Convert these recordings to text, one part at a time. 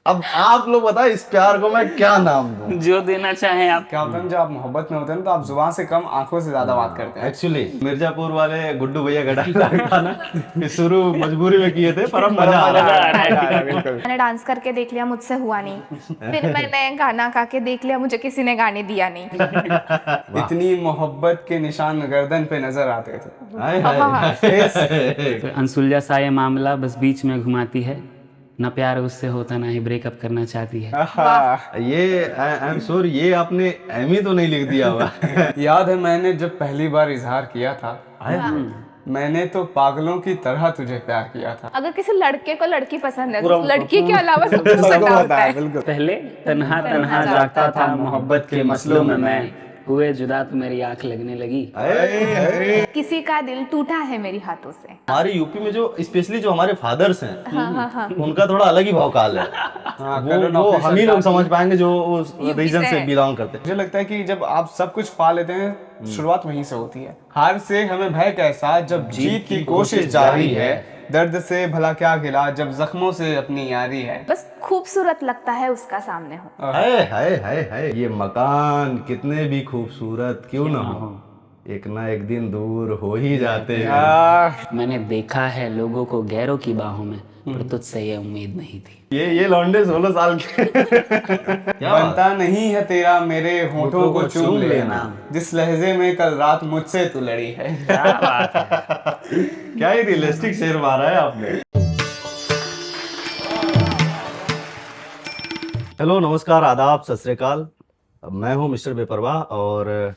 अब आप लोग बताओ इस प्यार को मैं क्या नाम दूं। जो देना चाहें आप। क्या होता है जब आप मोहब्बत में होते हैं ना, तो आप जुबान से कम आंखों से ज्यादा बात करते हैं। एक्चुअली मिर्जापुर वाले गुड्डू भैया का डायलॉग था ना कि शुरू मजबूरी में किए थे पर अब मजा आ रहा है। मजा आ रहा है, बिल्कुल। मैंने डांस करके देख लिया, मुझसे हुआ नहीं। फिर मैंने गाना गा के देख लिया, मुझे किसी ने गाने दिया नहीं। इतनी मोहब्बत के निशान गर्दन पे नजर आते थे। हाय हाय। तो अनसुलझा सा ये मामला बस बीच में घुमाती है, ना प्यार उससे होता ना ही ब्रेकअप करना चाहती है। ये आई एम श्योर ये आपने एमी तो नहीं लिख दिया होगा। याद है मैंने जब पहली बार इजहार किया था, मैंने तो पागलों की तरह तुझे प्यार किया था। अगर किसी लड़के को लड़की पसंद है तो लड़की के अलावा सबको पता होता है। बिल्कुल। पहले तन्हा तन्हा जागता था मोहब्बत के मसलों में मैं, हुए जुदा तो मेरी आंख लगने लगी। किसी का दिल टूटा है मेरी हाथों से। हमारे यूपी में जो स्पेशली जो हमारे फादर्स हैं उनका थोड़ा अलग ही भौकाल है। वो हम ही लोग समझ पाएंगे जो उस रीजन से बिलोंग करते हैं। मुझे लगता है कि जब आप सब कुछ पा लेते हैं, शुरुआत वहीं से होती है। हार से हमें भय कैसा जब जीत की कोशिश जारी है, दर्द से भला क्या गिला जब जख्मों से अपनी यारी है। बस खूबसूरत लगता है उसका सामने हो। हाय हाय हाय हाय, ये मकान कितने भी खूबसूरत क्यों ना हो, एक ना एक दिन दूर हो ही जाते हैं। मैंने देखा है लोगों को गैरों की बाहों में, पर तुझसे ये उम्मीद नहीं थी। ये लौंडे 16 साल के क्या बात? बनता नहीं है तेरा मेरे होठों को चूम लेना, जिस लहजे में कल रात मुझसे तू लड़ी है। क्या ही रियलिस्टिक शेर मारा है आपने। हेलो नमस्कार आदाब सत श्री अकाल, मैं हूं मिस्टर बेपरवाह और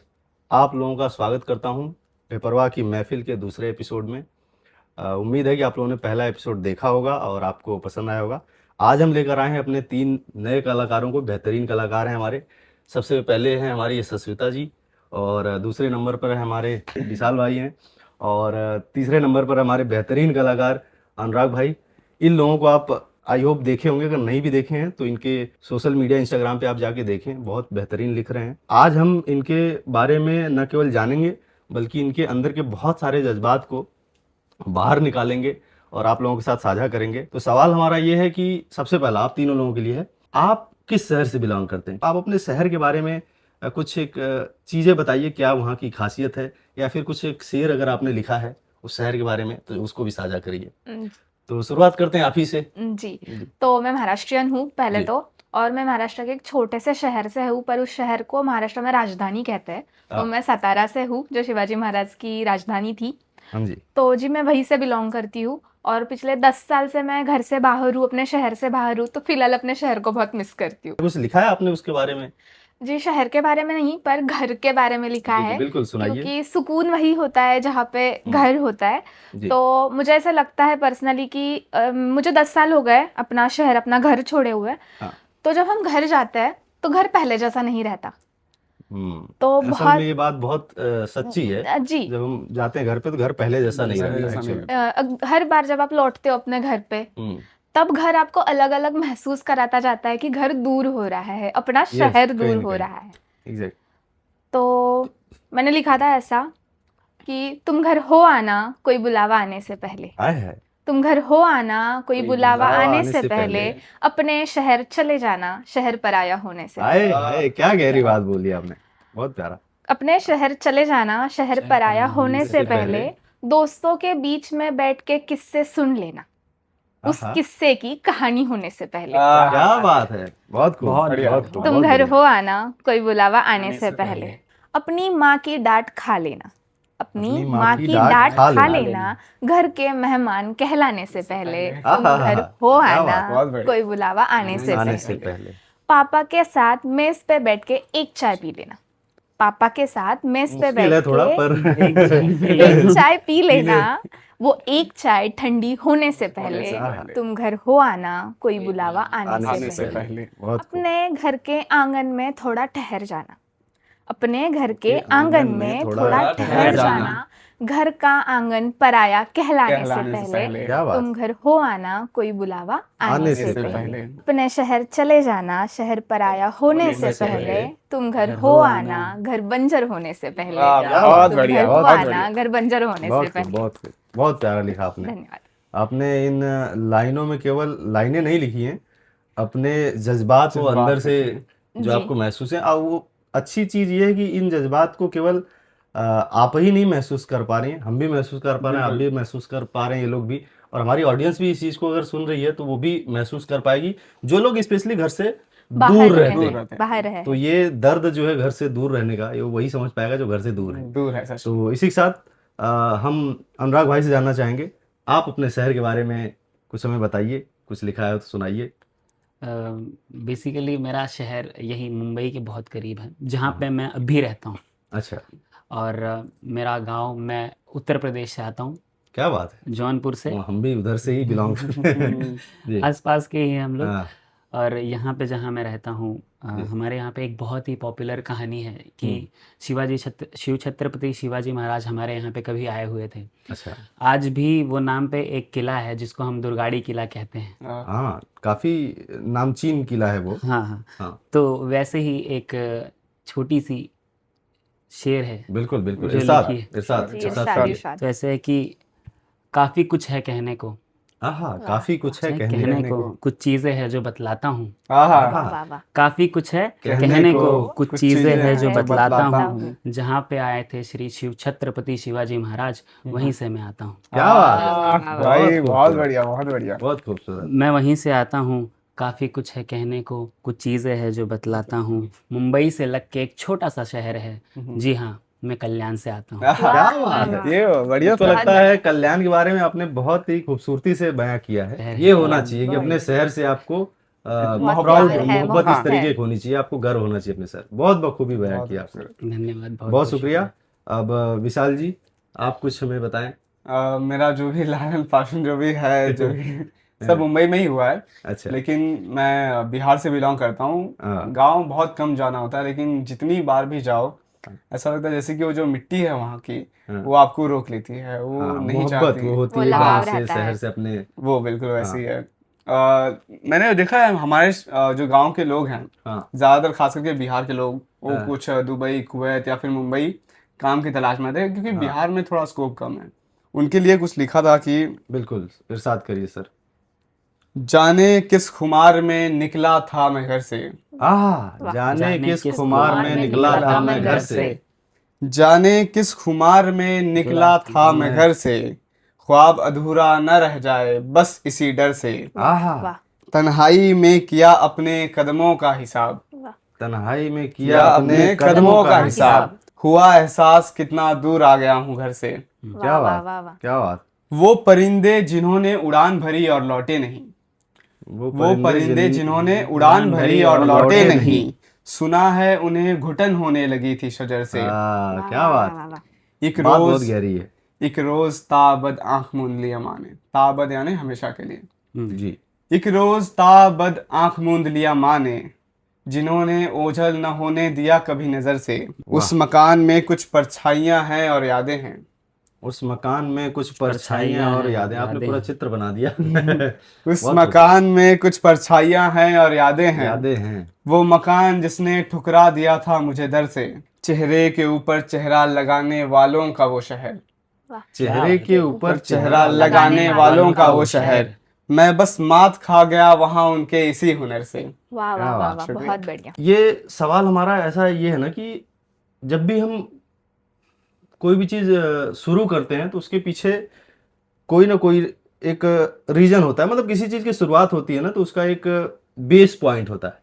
आप लोगों का स्वागत करता हूं बेपरवाह की महफिल के दूसरे एपिसोड में। उम्मीद है कि आप लोगों ने पहला एपिसोड देखा होगा और आपको पसंद आया होगा। आज हम लेकर आए हैं अपने 3 नए कलाकारों को। बेहतरीन कलाकार हैं हमारे। सबसे पहले हैं हमारी यशस्विता जी, और दूसरे नंबर पर हमारे विशाल भाई हैं, और तीसरे नंबर पर हमारे बेहतरीन कलाकार अनुराग भाई। इन लोगों को आप आई होप देखे होंगे, अगर नहीं भी देखे हैं तो इनके सोशल मीडिया इंस्टाग्राम पे आप जाके देखें, बहुत बेहतरीन लिख रहे हैं। आज हम इनके बारे में न केवल जानेंगे बल्कि इनके अंदर के बहुत सारे जज्बात को बाहर निकालेंगे और आप लोगों के साथ साझा करेंगे। तो सवाल हमारा ये है कि सबसे पहला आप तीनों लोगों के लिए है, आप किस शहर से बिलोंग करते हैं? आप अपने शहर के बारे में कुछ एक चीज़ें बताइए, क्या वहाँ की खासियत है, या फिर कुछ एक शेर अगर आपने लिखा है उस शहर के बारे में तो उसको भी साझा करिए। तो शुरुआत करते हैं आप ही से। जी, तो मैं महाराष्ट्रियन हूँ पहले तो, और मैं महाराष्ट्र के एक छोटे से शहर से हूँ, पर उस शहर को महाराष्ट्र में राजधानी कहते हैं। तो मैं सतारा से हूँ, जो शिवाजी महाराज की राजधानी थी। हाँ जी। तो जी मैं वहीं से बिलोंग करती हूँ, और पिछले 10 साल से मैं घर से बाहर हूँ, अपने शहर से बाहर हूँ। तो फिलहाल अपने शहर को बहुत मिस करती हूँ। कुछ लिखा है आपने उसके बारे में? जी, शहर के बारे में नहीं, पर घर के बारे में लिखा है। बिल्कुल सुनाइए। क्योंकि सुकून वही होता है जहाँ पे घर होता है। तो मुझे ऐसा लगता है पर्सनली कि मुझे 10 साल हो गए अपना शहर, अपना घर छोड़े हुए। तो जब हम घर जाते हैं तो घर पहले जैसा नहीं रहता। तो असल में ये बात बहुत सच्ची है। जी, जब हम जाते हैं घर पे तो घर पहले जैसा नहीं रहता एक्चुअली। हर बार जब आप लौटते हो अपने घर पे, तब घर आपको अलग अलग महसूस कराता जाता है कि घर दूर हो रहा है, अपना शहर दूर हो रहा है। एग्जैक्ट। तो मैंने लिखा था ऐसा कि तुम घर हो आना कोई बुलावा आने से पहले, तुम घर हो आना कोई बुलावा आने से पहले, अपने शहर चले जाना शहर पराया होने से पहले। क्या गहरी बात बोली आपने, बहुत प्यारा। अपने शहर चले जाना शहर पराया होने से पहले, दोस्तों के बीच में बैठ के किस्से सुन लेना उस किस्से की कहानी होने से पहले। क्या बात है, बहुत खूब। तुम घर हो आना कोई बुलावा आने से पहले, अपनी माँ की डांट खा लेना, अपनी माँ की डांट खा लेना घर के मेहमान कहलाने से पहले, तुम घर हो आना कोई बुलावा आने से पहले, पापा के साथ मेज पे बैठ के एक चाय पी लेना, पापा के साथ मेज पे बैठ के एक चाय पी लेना, वो एक चाय ठंडी होने से पहले, तुम घर हो आना कोई बुलावा आने से पहले, अपने घर के आंगन में थोड़ा ठहर जाना, अपने घर के आंगन में थोड़ा ठहर जाना, घर का आंगन पराया कहलाने से पहले, तुम घर हो आना कोई बुलावा आने से पहले, अपने शहर चले जाना शहर पराया होने से पहले, तुम घर हो आना घर बंजर होने से पहले, बहुत बढ़िया, हो आना घर बंजर होने से पहले। बहुत प्यारा लिखा आपने। धन्यवाद। आपने इन लाइनों में केवल लाइनें नहीं लिखी हैं, अपने जज्बात को जज्बात अंदर से जो जी। आपको महसूस है, और वो अच्छी चीज ये है कि इन जज्बात को केवल आप ही नहीं महसूस कर पा रही हैं, हम भी महसूस कर पा रहे हैं, आप भी महसूस कर पा रहे हैं, ये लोग भी, और हमारी ऑडियंस भी इस चीज को अगर सुन रही है तो वो भी महसूस कर पाएगी, जो लोग स्पेशली घर से दूर रहते दूर हैं। रहते हैं। बाहर है। तो ये दर्द जो है घर से दूर रहने का, ये वही समझ पाएगा जो घर से दूर है। दूर है सच। तो इसी के साथ हम अनुराग भाई से जानना चाहेंगे, आप अपने शहर के बारे में कुछ हमें बताइए, कुछ लिखा है तो सुनाइए। बेसिकली मेरा शहर यही मुंबई के बहुत करीब है, जहाँ पे मैं अभी रहता हूँ। अच्छा, और मेरा गांव, मैं उत्तर प्रदेश से आता हूँ, क्या बात है। जौनपुर से। हम भी उधर से ही बिलोंग करते हैं। जी। आसपास के ही हैं हम लोग। हाँ, और यहाँ पे जहाँ मैं रहता हूँ, हमारे यहाँ पे एक बहुत ही पॉपुलर कहानी है कि शिव छत्रपति शिवाजी महाराज हमारे यहाँ पे कभी आए हुए थे। अच्छा। आज भी वो नाम पे एक किला है जिसको हम दुर्गाड़ी किला कहते हैं। हाँ, काफी नामचीन किला है वो। हाँ हाँ। हाँ, तो वैसे ही एक छोटी सी शेर है बिल्कुल बिल्कुल। जो इरशाद लिखी है। इरशाद जी, इरशाद इरशाद, करिए। इरशाद। तो ऐसे है कि काफ़ी कुछ है कहने को, आहा, काफी कुछ है कहने कहने को। को कुछ चीज़ें हैं जो बतलाता हूँ। आहा, वाह वाह वाह। काफ़ी कुछ है कहने कहने को को कुछ चीज़ें हैं जो बतलाता हूँ। हूँ। जहाँ पे आए थे श्री शिव छत्रपति शिवाजी महाराज, वहीं से मैं आता हूँ। क्या बात है, भाई बहुत बहुत खूबसूरत। बढ़िया, बहुत बढ़िया। बहुत खूबसूरत। मैं वहीं से आता हूँ। काफ़ी कुछ है कहने को, कुछ चीज़ें हैं जो बतलाता हूँ। मुंबई से लग के एक छोटा सा शहर है। जी हाँ, मैं कल्याण से आता हूँ। क्या बात है। ये बढ़िया तो लगता है कल्याण के बारे में आपने बहुत ही खूबसूरती से बयां किया है। ये होना चाहिए कि अपने शहर से आपको प्राउड, प्यार है, मोहब्बत इस मोहब्बत तरीके है। की होनी चाहिए, आपको गर्व होना चाहिए अपने शहर। बहुत बखूबी बयां किया आपने, धन्यवाद, बहुत बहुत शुक्रिया। अब विशाल जी, आप कुछ हमें बताएं। मेरा जो भी लालन पालन जो भी है, जो भी सब मुंबई में ही हुआ है। अच्छा। लेकिन मैं बिहार से बिलोंग करता हाँ। हूँ। गांव बहुत कम जाना होता है, लेकिन जितनी बार भी जाओ ऐसा लगता है जैसे कि वो जो मिट्टी है वहाँ की, हाँ। वो आपको रोक लेती है, वो हाँ, नहीं मोहब्बत चाहती। वो होती वो है लगाव गांव से, रहता है। शहर से अपने। वो बिल्कुल वैसी है। मैंने देखा है हमारे जो गांव के लोग हैं, हाँ, ज्यादातर खास करके बिहार के लोग, वो हाँ। कुछ दुबई, कुवैत या फिर मुंबई काम की तलाश में थे, क्योंकि बिहार में थोड़ा स्कोप कम है। उनके लिए कुछ लिखा था कि बिल्कुल, इरशाद करिए सर। जाने किस खुमार में निकला था मैं घर से, जाने किस खुमार में निकला था मैं घर से, जाने किस खुमार में निकला था मैं घर से, ख्वाब अधूरा न रह जाए बस इसी डर से, आहा, तन्हाई में किया अपने कदमों का हिसाब, तन्हाई में किया किया अपने कदमों का हिसाब, हुआ एहसास कितना दूर आ गया हूँ घर से। क्या बात, क्या बात। वो परिंदे जिन्होंने उड़ान भरी और लौटे नहीं, वो परिंदे जिन्होंने उड़ान भरी और लौटे नहीं, सुना है उन्हें घुटन होने लगी थी शजर से। क्या बात। एक बात बहुत रोज गहरी है। एक रोज ताबद आंख मूंद लिया माँ ने, ताबद यानी हमेशा के लिए। जी। एक रोज ताबद आंख मूंद लिया माँ ने, जिन्होंने ओझल न होने दिया कभी नजर से। उस मकान में कुछ परछाइयां हैं और यादें हैं, उस मकान में कुछ परछाइयां और यादें। आपने पूरा चित्र बना दिया। उस मकान में कुछ परछाइयां हैं और यादें हैं, यादें हैं। वो मकान जिसने ठुकरा दिया था मुझे दर से, चेहरे के ऊपर चेहरा लगाने वालों का वो शहर, चेहरे के ऊपर चेहरा लगाने वालों का वो शहर, मैं बस मात खा गया वहां उनके इसी हुनर से। वाह वाह वाह वाह, बहुत बढ़िया। ये सवाल हमारा ऐसा ये है ना कि जब भी हम कोई भी चीज शुरू करते हैं तो उसके पीछे कोई ना कोई एक रीजन होता है। मतलब किसी चीज की शुरुआत होती है ना तो उसका एक बेस पॉइंट होता है।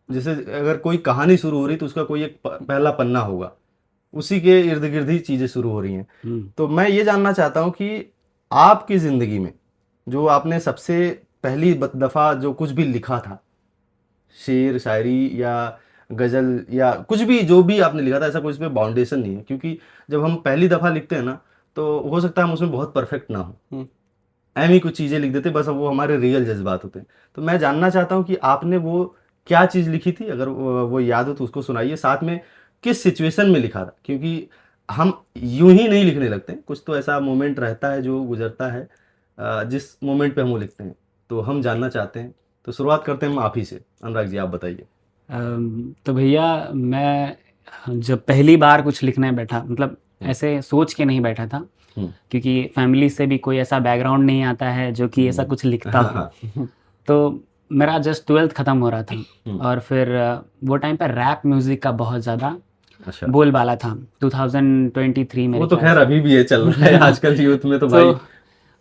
जैसे अगर कोई कहानी शुरू हो रही तो उसका कोई एक पहला पन्ना होगा, उसी के इर्द गिर्द ही चीजें शुरू हो रही हैं। तो मैं ये जानना चाहता हूँ कि आपकी जिंदगी में जो आपने सबसे पहली दफा जो कुछ भी लिखा था, शेर, शायरी या गजल या कुछ भी जो भी आपने लिखा था, ऐसा कुछ पे बाउंडेशन नहीं है, क्योंकि जब हम पहली दफा लिखते हैं ना तो हो सकता है हम उसमें बहुत परफेक्ट ना हो, ऐम ही कुछ चीजें लिख देते, बस अब वो हमारे रियल जज्बात होते हैं। तो मैं जानना चाहता हूँ कि आपने वो क्या चीज लिखी थी, अगर वो याद हो तो उसको सुनाइए, साथ में किस सिचुएशन में लिखा था, क्योंकि हम यूं ही नहीं लिखने लगते, कुछ तो ऐसा मोमेंट रहता है जो गुजरता है जिस मोमेंट पे हम वो लिखते हैं, तो हम जानना चाहते हैं। तो शुरुआत करते हैं हम आप ही से। अनुराग जी, आप बताइए। तो भैया, मैं जब पहली बार कुछ लिखने बैठा, मतलब ऐसे सोच के नहीं बैठा था, क्योंकि फैमिली से भी कोई ऐसा बैकग्राउंड नहीं आता है जो कि ऐसा कुछ लिखता हो। तो मेरा जस्ट 12th खत्म हो रहा था और फिर वो टाइम पे रैप म्यूजिक का बहुत ज़्यादा अच्छा, बोलबाला था 2023 में। वो तो खैर अभी भी ये चल रहा है आजकल यूथ में तो भाई। तो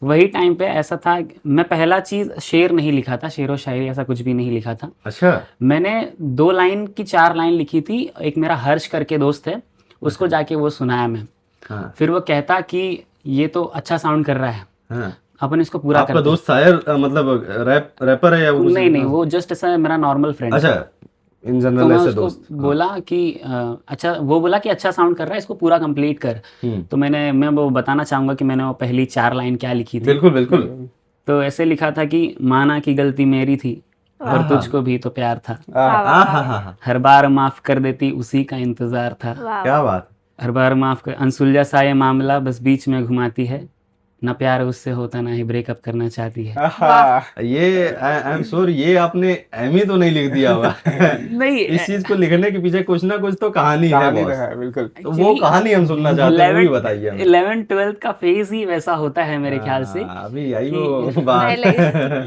वही टाइम पे ऐसा था, मैं पहला चीज़ शेर नहीं लिखा था, शेर व शायरी ऐसा कुछ भी नहीं लिखा था। अच्छा, मैंने 2 लाइन की 4 लाइन लिखी थी। एक मेरा हर्ष करके दोस्त है, उसको जाके वो सुनाया मैं। हाँ फिर वो कहता कि ये तो अच्छा साउंड कर रहा है, हाँ। अपन इसको पूरा आपका करते हैं। दोस्त शायर मतलब रैपर है या वो नहीं नहीं, वो जस्ट ऐसा मेरा नॉर्मल फ्रेंड। अच्छा, इन तो जनरल मैं ऐसे उसको दोस्त। बोला कि अच्छा, वो बोला कि अच्छा साउंड कर रहा है, इसको पूरा कंप्लीट कर। तो मैं वो बताना चाहूंगा कि मैंने वो पहली 4 लाइन क्या लिखी थी। बिल्कुल बिल्कुल। तो ऐसे लिखा था कि माना कि गलती मेरी थी पर तुझको भी तो प्यार था, हाँ, हर बार माफ कर देती उसी का इंतजार था, क्या बात। हर बार माफ कर, अनसुलझा सा ये मामला बस बीच में घुमाती है, ना प्यार उससे होता ना ही ब्रेकअप करना चाहती है। ये आई एम श्योर ये आपने एम ही तो नहीं लिख दिया हुआ। नहीं, इस चीज को लिखने के पीछे कुछ ना कुछ तो कहानी है कहानी तो बॉस। है, बिल्कुल। तो वो कहानी हम सुनना चाहते हैं, वो भी बताइए हमें। 11th-12th का फेज ही वैसा होता है मेरे ख्याल से। अभी आई वो बात।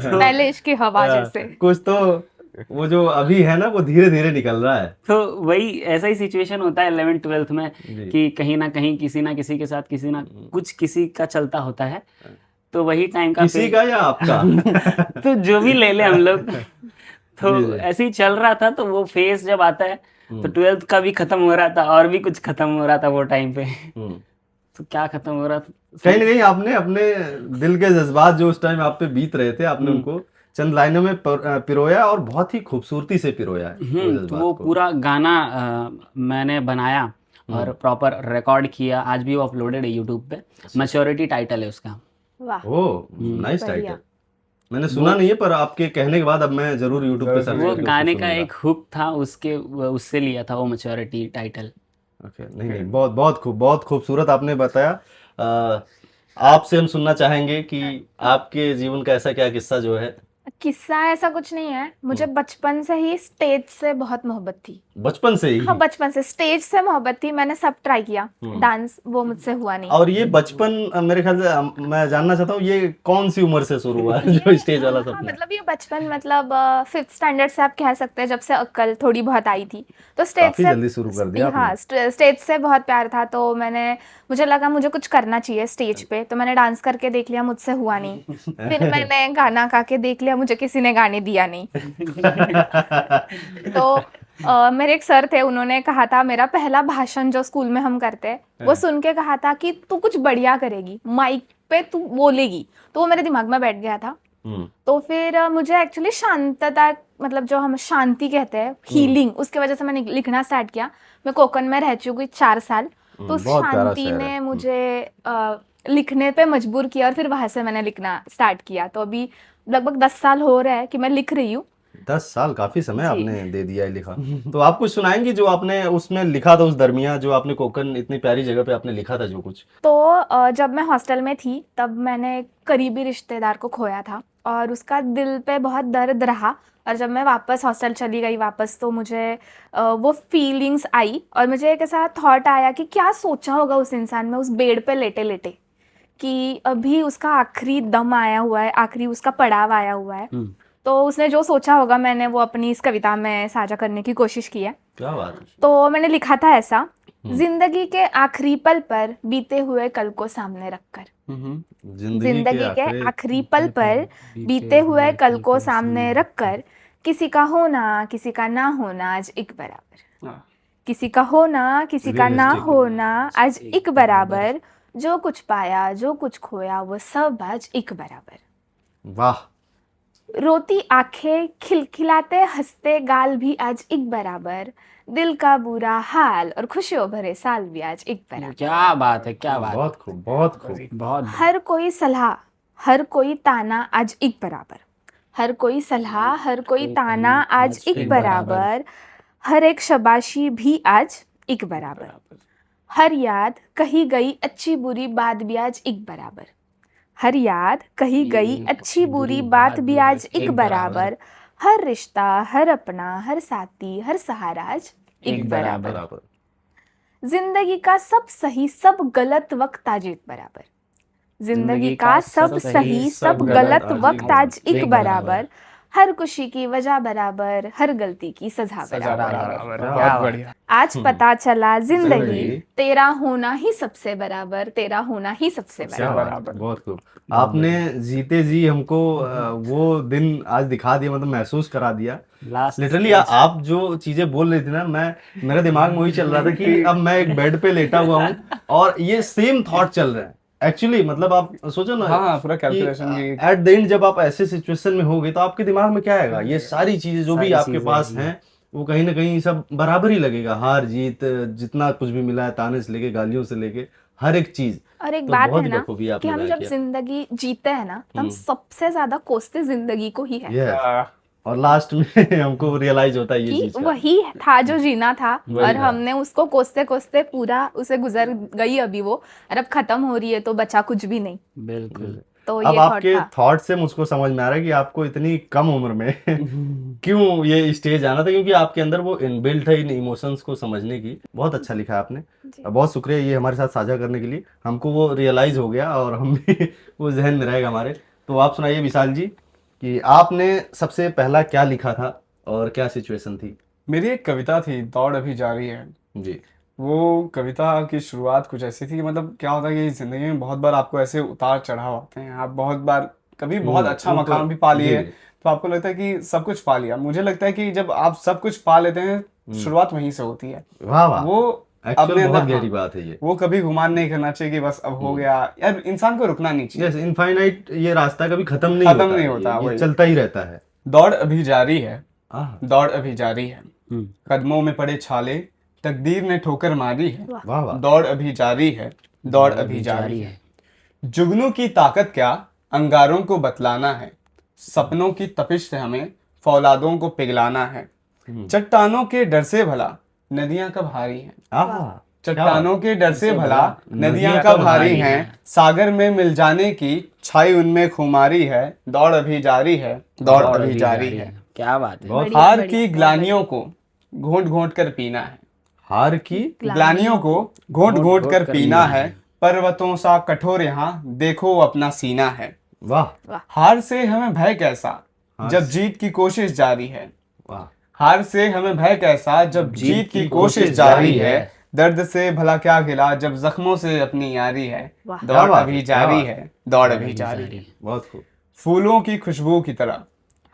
पहले इसकी हवा जैसे। कुछ तो वो जो अभी है ना वो धीरे धीरे निकल रहा है। तो वही ऐसा ही सिचुएशन होता है 11th-12th में जी। कि कहीं ना कहीं किसी ना किसी के साथ किसी ना कुछ किसी का चलता होता है। तो वही टाइम का किसी का या आपका? तो जो भी ले ले हम लोग। तो जी, जी। ऐसे ही चल रहा था। तो वो फेज जब आता है तो 12th का भी खत्म हो रहा था और भी कुछ खत्म हो रहा था वो टाइम पे। तो क्या खत्म हो रहा था, कहीं ना कहीं आपने अपने दिल के जज्बात जो उस टाइम आप पे बीत रहे थे, आपने उनको चंद लाइनों में पिरोया और बहुत ही खूबसूरती से पिरोया है वो तो जज्बात वो को। पूरा गाना मैंने बनाया और प्रॉपर रिकॉर्ड किया। आज भी वो अपलोडेड है यूट्यूब पे। मैच्योरिटी टाइटल है उसका। वाह, ओह नाइस बढ़िया। टाइटल। मैंने सुना नहीं है पर आपके कहने के बाद अब मैं जरूर यूट्यूब पे सर्च वो करके गाने उसको का सुनूंगा। एक हुक था, उससे लिया था वो मैच्योरिटी टाइटल। ओके, नहीं नहीं, बहुत बहुत खूबसूरत आपने बताया। आपसे हम सुनना चाहेंगे कि आपके जीवन का ऐसा क्या किस्सा जो है। किस्सा ऐसा कुछ नहीं है, मुझे बचपन से ही स्टेज से बहुत मोहब्बत थी। बचपन से ही? हाँ, बचपन से स्टेज से मोहब्बत थी। मैंने सब ट्राई किया, डांस वो मुझसे हुआ नहीं। और ये बचपन मेरे ख्याल से मैं जानना चाहता हूँ ये कौन सी उम्र से शुरू हुआ है जो स्टेज वाला हाँ, सपना? मतलब ये बचपन मतलब 5th स्टैंडर्ड से आप कह सकते हैं, जब से अक्ल थोड़ी बहुत आई थी। तो स्टेज काफी से जल्दी शुरू कर दिया हाँ, स्टेज से बहुत प्यार था। तो मुझे लगा मुझे कुछ करना चाहिए स्टेज पे। तो मैंने डांस करके देख लिया, मुझसे हुआ नहीं। फिर मैंने गाना गा के देख लिया, मुझे किसी ने गाने दिया नहीं। तो मेरे एक सर थे, उन्होंने कहा था, मेरा पहला भाषण जो स्कूल में हम करते हैं वो सुन के कहा था कि तू कुछ बढ़िया करेगी, माइक पे तू बोलेगी। तो वो मेरे दिमाग में बैठ गया था। तो फिर मुझे एक्चुअली शांतता, मतलब जो हम शांति कहते हैं, हीलिंग, उसके वजह से मैंने लिखना स्टार्ट किया। मैं कोकण में रह चुकी 4 साल। तो उस बहुत प्यारा शांति शहर ने है। मुझे लिखने पे मजबूर किया और फिर वहां से मैंने लिखना स्टार्ट किया। तो अभी लगभग 10 साल हो रहे हैं कि मैं लिख रही हूँ। 10 साल काफी समय आपने दे दिया है लिखा। तो आप कुछ सुनाएंगी जो आपने उसमें लिखा था, उस दरमियान जो आपने कोकण इतनी प्यारी जगह पे आपने लिखा था जो कुछ? तो जब मैं हॉस्टल में थी तब मैंने एक करीबी रिश्तेदार को खोया था और उसका दिल पे बहुत दर्द रहा। और जब मैं वापस हॉस्टल चली गई वापस, तो मुझे वो फीलिंग्स आई और मुझे एक ऐसा थॉट आया कि क्या सोचा होगा उस इंसान में उस बेड पे लेटे लेटे, कि अभी उसका आखिरी दम आया हुआ है, आखिरी उसका पड़ाव आया हुआ है। तो उसने जो सोचा होगा, मैंने वो अपनी इस कविता में साझा करने की कोशिश की है। क्या बात है। तो मैंने लिखा था ऐसा, जिंदगी के आखिरी पल पर बीते हुए कल को सामने रखकर। जिंदगी के आखिरी पल पर बीते हुए कल को सामने रखकर, किसी का होना किसी का ना होना आज एक बराबर, किसी का होना किसी का ना होना आज एक बराबर, जो कुछ पाया जो कुछ खोया वो सब आज एक बराबर। वाह। रोती आंखें खिलखिलाते हंसते गाल भी आज एक बराबर, दिल का बुरा हाल और खुशियों भरे साल भी आज एक बराबर। क्या बात है, क्या बात है। बहुत खूब, बहुत खूब। बहुत हर कोई सलाह हर कोई ताना आज एक बराबर, हर कोई सलाह हर कोई ताना आज एक बराबर, हर एक शबाशी भी आज एक बराबर, हर याद कही गई अच्छी बुरी बात भी आज एक बराबर, हर याद कही गई अच्छी बुरी बात भी आज एक बराबर, हर रिश्ता हर अपना हर साथी हर सहारा आज एक बराबर, जिंदगी का सब सही सब गलत वक्त आज एक बराबर, जिंदगी का सब सही सब गलत वक्त आज एक बराबर, हर खुशी की वजह बराबर, हर गलती की सजा सजा बराबर। बराबर, क्या बहुत बात। बढ़िया। आज पता चला जिंदगी, जिंदगी। तेरा होना ही सबसे बराबर, तेरा होना ही सबसे क्या बराबर। बराबर। बहुत खूब। आपने जीते जी हमको वो दिन आज दिखा दिया, मतलब महसूस करा दिया लास्ट लिटरली। आप जो चीजें बोल रही थी ना, मेरे दिमाग में वही चल रहा था कि अब मैं एक बेड पे लेटा हुआ हूँ और ये सेम थॉट चल रहे हैं एक्चुअली। मतलब आप सोचो ना, हाँ, पूरा कैलकुलेशन की। एट द एंड जब आप ऐसे सिचुएशन में होगे तो आपके दिमाग में क्या आएगा, ये सारी चीजें जो भी सारी आपके चीजें पास आएगी। हैं वो कहीं ना कहीं सब बराबर ही लगेगा। हार जीत जितना कुछ भी मिला है, ताने से लेके गालियों से लेके हर एक चीज। और एक तो बात बहुत है ही ना बखूबी कि आपने हम बयां जब किया। जिंदगी जीते हैं ना तो हम सबसे ज्यादा कोसते जिंदगी को ही है यस, और लास्ट में हमको रियलाइज होता है ये कि चीज का। वही था जो जीना था वही और था। हमने उसको कोसते कोसते पूरा उसे गुजर गई अभी वो, और अब खत्म हो रही है तो बचा कुछ भी नहीं। बिल्कुल। तो अब ये थॉट आपके था। थॉट से मुझको समझ में आ रहा है कि आपको इतनी कम उम्र में क्यों ये स्टेज आना था, क्योंकि आपके अंदर वो इनबिल्ट है इन इमोशंस को समझने की। बहुत अच्छा लिखा है आपने, जी। बहुत शुक्रिया ये हमारे साथ साझा करने के लिए। हमको वो रियलाइज हो गया और हम भी वो जहन में रहेगा हमारे। तो आप सुनाइए विशाल जी कि आपने सबसे पहला क्या लिखा था और क्या सिचुएशन थी। मेरी एक कविता थी, दौड़ अभी जारी है। जी। वो कविता की शुरुआत कुछ ऐसी थी कि मतलब क्या होता है कि जिंदगी में बहुत बार आपको ऐसे उतार चढ़ाव आते हैं। आप बहुत बार कभी बहुत अच्छा वो तो- मकाम भी पा लिए जी। तो आपको लगता है कि सब कुछ पा लिया। मुझे लगता है कि जब आप सब कुछ पा लेते हैं, शुरुआत वहीं से होती है। वाह वाह, वो एक्चुअल अपने बहुत अंदर, गहरी हाँ, बात है ये। वो कभी गुमान नहीं करना चाहिए कि बस अब हो गया। यार इंसान को रुकना नहीं चाहिए। यस, इनफाइनाइट ये रास्ता कभी खत्म नहीं खत्म होता नहीं है, होता, ये वही। चलता ही रहता है। दौड़ अभी जारी है, आह, दौड़ अभी जारी है, हम्म। कदमों में पड़े छाले, तकदीर ने ठोकर मारी है। वाह वाह। दौड़ अभी जारी है, दौड़ अभी जारी है। है। जुगनू की ताकत क्या अंगारों को बतलाना है। सपनों की तपिश से हमें फौलादों को पिघलाना है। चट्टानों के डर से भला नदियां कब हारी हैं। आह, चट्टानों के डर से भला नदियां नदियां कब कब हारी हारी हैं। सागर में मिल जाने की छाई उनमें खुमारी है। दौड़ अभी जारी है, दौड़ अभी जारी है। क्या बात है। बहुत बढ़िया, हार बढ़िया, की बहुत ग्लानियों को घोंट घोंट कर पीना है। हार की ग्लानियों को घोंट घोंट कर पीना है। पर्वतों सा कठोर यहाँ देखो अपना सीना है। वाह हार से हमें भय कैसा हार जब जीत की कोशिश जारी है। वाह। हार से हमें भय कैसा जब जीत की कोशिश जारी है। दर्द से भला क्या गिला जब जख्मों से अपनी यारी है। वाह। क्या दौड़ बात अभी है, क्या जारी बात है, दौड़ अभी जारी है। बहुत खूब। फूलों की खुशबू की तरह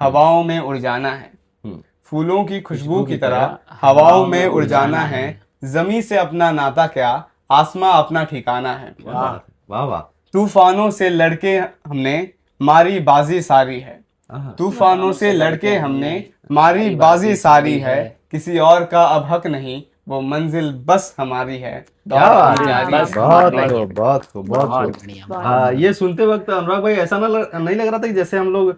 हवाओं में उड़ जाना है। हम्म, फूलों की खुशबू की तरह हवाओं में उड़ जाना है। जमी से अपना नाता क्या आसमां अपना ठिकाना है। क्या बात है, वाह वाह। तूफानों से लड़के हमने मारी बाजी सारी है। आह, तूफानों से लड़के हमने मारी बाजी सारी है। किसी और का अब हक नहीं, वो मंजिल बस हमारी है। दौड़ क्या बात अभी है, जारी बस है। बहुत हमारी खूब, बहुत खूब, बहुत बहुत खूब। बढ़िया। हाँ, ये सुनते वक्त अनुराग भाई ऐसा नहीं लग रहा था कि जैसे हम लोग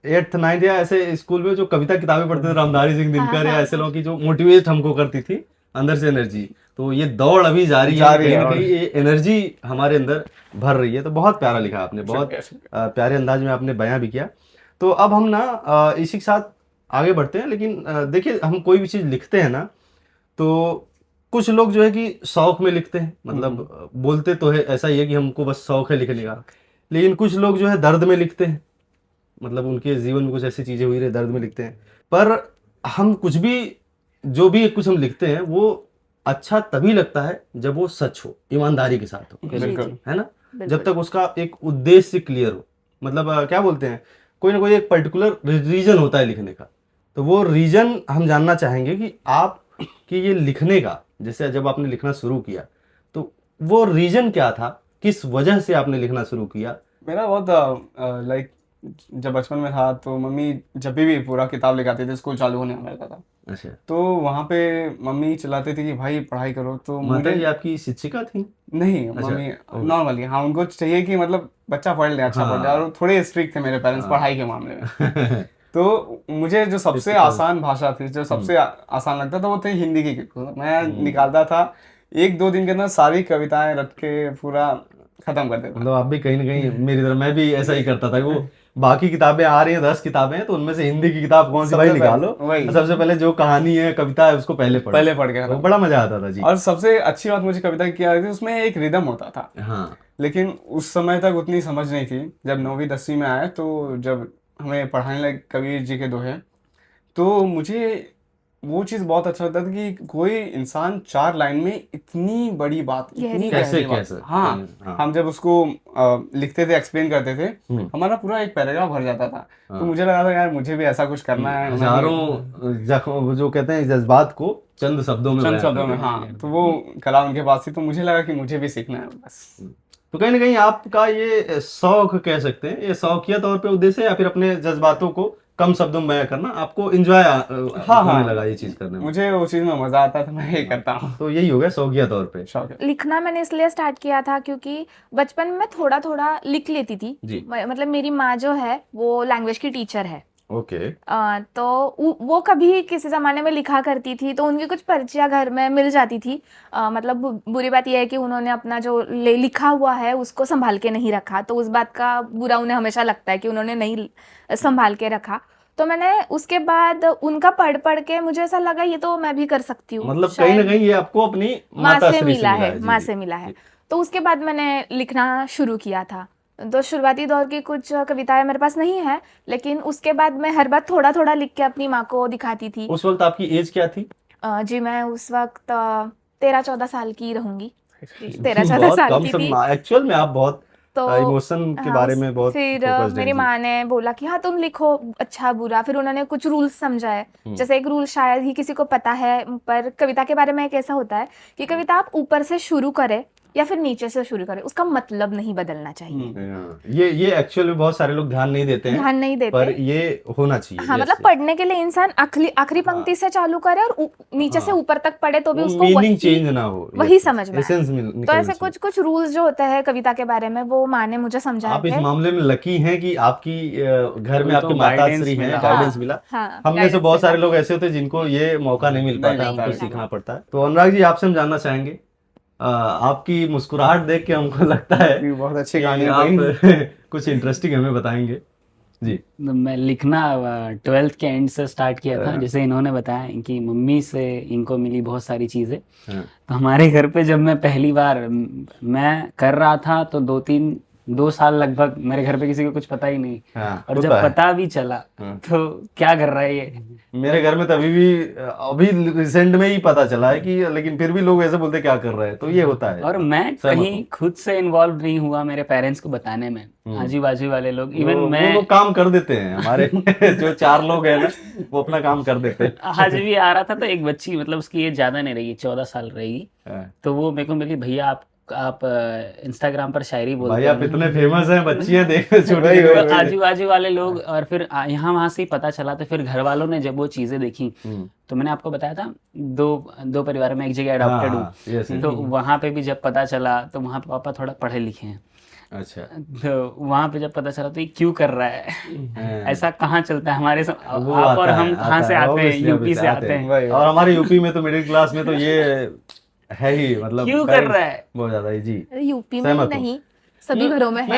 8th 9th या ऐसे स्कूल में जो कविता किताबें पढ़ते थे, रामधारी सिंह दिनकर या ऐसे लोगों की जो मोटिवेट हमको करती थी अंदर से एनर्जी। तो ये दौड़ अभी जारी है, जारी कहीं है ना और- कहीं ये एनर्जी हमारे अंदर भर रही है। तो बहुत प्यारा लिखा आपने, बहुत शुक्रिया, प्यारे अंदाज में आपने बयां भी किया। तो अब हम ना इसी के साथ आगे बढ़ते हैं। लेकिन देखिए, हम कोई भी चीज़ लिखते हैं ना, तो कुछ लोग जो है कि शौक में लिखते हैं, मतलब बोलते तो है ऐसा ही है कि हमको बस शौक है लिखने का। लेकिन कुछ लोग जो है दर्द में लिखते हैं, मतलब उनके जीवन में कुछ ऐसी चीजें हुई रहे, दर्द में लिखते हैं। पर हम कुछ भी, जो भी कुछ हम लिखते हैं वो अच्छा तभी लगता है जब वो सच हो, ईमानदारी के साथ हो, जी, बिल्कुल। जी, है ना। बिल्कुल। जब तक उसका एक उद्देश्य क्लियर हो, मतलब क्या बोलते हैं, कोई ना कोई एक पर्टिकुलर रीजन होता है लिखने का। तो वो रीजन हम जानना चाहेंगे कि आप कि ये लिखने का, जैसे जब आपने लिखना शुरू किया तो वो रीजन क्या था, किस वजह से आपने लिखना शुरू किया। मेरा बहुत लाइक जब बचपन में था तो मम्मी जब भी पूरा किताब लेके आती थी, स्कूल चालू होने वाला था अच्छा, तो वहाँ पे मम्मी चलाती थी कि भाई पढ़ाई करो। तो माता मुझे जी आपकी शिक्षिका थी। नहीं, अच्छा, मम्मी ओह। नॉर्मली, हाँ, उनको चाहिए कि मतलब बच्चा पढ़ ले, अच्छा पढ़ ले। और थोड़े स्ट्रिक्ट थे मेरे पेरेंट्स पढ़ाई के मामले में। तो मुझे जो सबसे आसान भाषा थी, जो सबसे आसान लगता था, वो थी हिंदी की। मैं निकालता था 1-2 दिन के अंदर सारी कविताएं रट के पूरा खत्म कर देता। मतलब आप भी कहीं ना कहीं मेरी तरह, मैं भी ऐसा ही करता था। वो बाकी किताबें आ रही हैं, 10 किताबें हैं, तो उनमें से हिंदी की किताब कौन सी भाई सबसे निकालो, पहले, वही। सबसे पहले जो कहानी है, कविता है, उसको पहले पढ़ो। पहले पढ़ के तो खत्म। बड़ा मजा आता था जी। और सबसे अच्छी बात मुझे कविता की क्या लगी थी, उसमें एक रिदम होता था। हाँ, लेकिन उस समय तक उतनी समझ नहीं थी। जब 9वीं 10वीं में आए तो जब हमें पढ़ाने लगे कबीर जी के दोहे, तो मुझे वो चीज़ बहुत अच्छा लगता था कि कोई इंसान 4 लाइन में इतनी बड़ी बात, इतनी कैसे गहरी बात, कैसे हाँ, हाँ हम जब उसको लिखते थे, एक्सप्लेन करते थे, हमारा पूरा एक पैराग्राफ भर जाता था। तो मुझे लगा था यार मुझे भी ऐसा कुछ करना है, हजारों जो कहते हैं जज्बात को चंद शब्दों में चंद शब्दों में, हाँ, तो वो कला उनके पास थी, तो मुझे लगा कि मुझे भी सीखना है बस। तो कहीं ना कहीं आपका ये शौक कह सकते हैं, ये शौकिया तौर पे उद्देश्य है या फिर अपने जज्बातों को कम शब्दों में बयां करना, आपको एंजॉय होने लगा ये चीज करने में? मुझे वो चीज में मजा आता था, मैं ये करता हूँ। तो यही हो गया शौकिया तौर पे शौक है। लिखना मैंने इसलिए स्टार्ट किया था क्योंकि बचपन में मैं थोड़ा थोड़ा लिख लेती थी। जी। मतलब मेरी माँ जो है वो लैंग्वेज की टीचर है। ओके। तो वो कभी किसी ज़माने में लिखा करती थी, तो उनकी कुछ पर्चियाँ घर में मिल जाती थी। मतलब बुरी बात यह है कि उन्होंने अपना जो लिखा हुआ है उसको संभाल के नहीं रखा, तो उस बात का बुरा उन्हें हमेशा लगता है कि उन्होंने नहीं संभाल के रखा। तो मैंने उसके बाद उनका पढ़ पढ़ के मुझे ऐसा लगा ये तो मैं भी कर सकती हूँ। मतलब कहीं ना कहीं ये आपको अपनी माँ से श्री मिला है, माँ जी, से मिला है। तो उसके बाद मैंने लिखना शुरू किया था। तो शुरुआती दौर की कुछ कविताएं मेरे पास नहीं है, लेकिन उसके बाद मैं हर बार थोड़ा थोड़ा लिख के अपनी माँ को दिखाती थी। उस वक्त आपकी एज क्या थी? जी मैं उस वक्त 13-14 साल की रहूंगी, 13-14 साल की थी। एक्चुअल में आप बहुत तो इमोशन के बारे में बहुत फिर focused मेरी हैं जी। माँ ने बोला कि हाँ तुम लिखो अच्छा बुरा। फिर उन्होंने कुछ रूल्स समझाए, जैसे एक रूल शायद ही किसी को पता है, पर कविता के बारे में एक ऐसा होता है कि कविता आप ऊपर से शुरू करें या फिर नीचे से शुरू करें, उसका मतलब नहीं बदलना चाहिए। ये एक्चुअल में बहुत सारे लोग ध्यान नहीं देते हैं, ध्यान नहीं देते, पर ये होना चाहिए। हाँ, मतलब पढ़ने के लिए इंसान आखिरी पंक्ति से चालू करे और नीचे से ऊपर तक पढ़े तो भी उसको मीनिंग चेंज ना हो, वही समझ में एसेंस तो ऐसे कुछ कुछ रूल्स जो होते हैं कविता के बारे में वो माँ ने मुझे समझाया। आप इस मामले में लकी हैं कि आपकी घर में आपके माता श्री हैं, गाइडेंस मिला। हमने से बहुत सारे लोग ऐसे होते हैं जिनको ये मौका नहीं मिल पाता, हमको सीखना पड़ता है। तो अनुराग जी आपसे हम जानना चाहेंगे, आपकी मुस्कुराहट देख के हमको लगता है बहुत अच्छी कहानी आप कुछ इंटरेस्टिंग हमें बताएंगे जी। मैं लिखना 12th के एंड से स्टार्ट किया था, जैसे इन्होंने बताया इनकी मम्मी से इनको मिली बहुत सारी चीज़ें। तो हमारे घर पे जब मैं पहली बार मैं कर रहा था तो 2 साल लगभग मेरे घर पे किसी को कुछ पता ही नहीं। और जब पता भी चला तो क्या कर रहा है ये, मेरे घर में तो अभी रिसेंट में ही पता चला है कि, लेकिन फिर भी लोग ऐसे बोलते क्या कर रहे हैं, तो ये होता है। और मैं कहीं खुद से इन्वॉल्व नहीं हुआ मेरे पेरेंट्स को बताने में, आजू बाजू वाले लोग, इवन मैं वो काम कर देते हैं हमारे जो 4 लोग हैं ना वो अपना काम कर देते हैं। आज भी आ रहा था तो एक बच्ची, मतलब उसकी एज ज्यादा नहीं रहेगी, 14 साल रहेगी, तो वो मेरे को मिली, भैया आप इंस्टाग्राम पर शायरी बोलते हैं, भाई आप इतने फेमस हैं, बच्चियां देखते छोटे आजू बाजू वाले लोग। और फिर यहाँ वहां से ही पता चला, तो फिर घर वालों ने जब वो चीजें देखी, तो मैंने आपको बताया था दो परिवार में एक जगह अडॉप्टेड हूँ, तो वहां पे भी जब पता चला तो वहाँ पे पापा थोड़ा पढ़े लिखे हैं। अच्छा। तो वहां पे जब पता चला तो ये क्यों कर रहा है, ऐसा कहाँ चलता है हमारे आप और हम कहाँ से आते हैं, यूपी से आते हैं, और हमारे यूपी में तो मिडिल क्लास में तो ये है ही, मतलब क्यों कर रहा है बहुत ज्यादा है जी। यूपी में ही नहीं सभी घरों में है।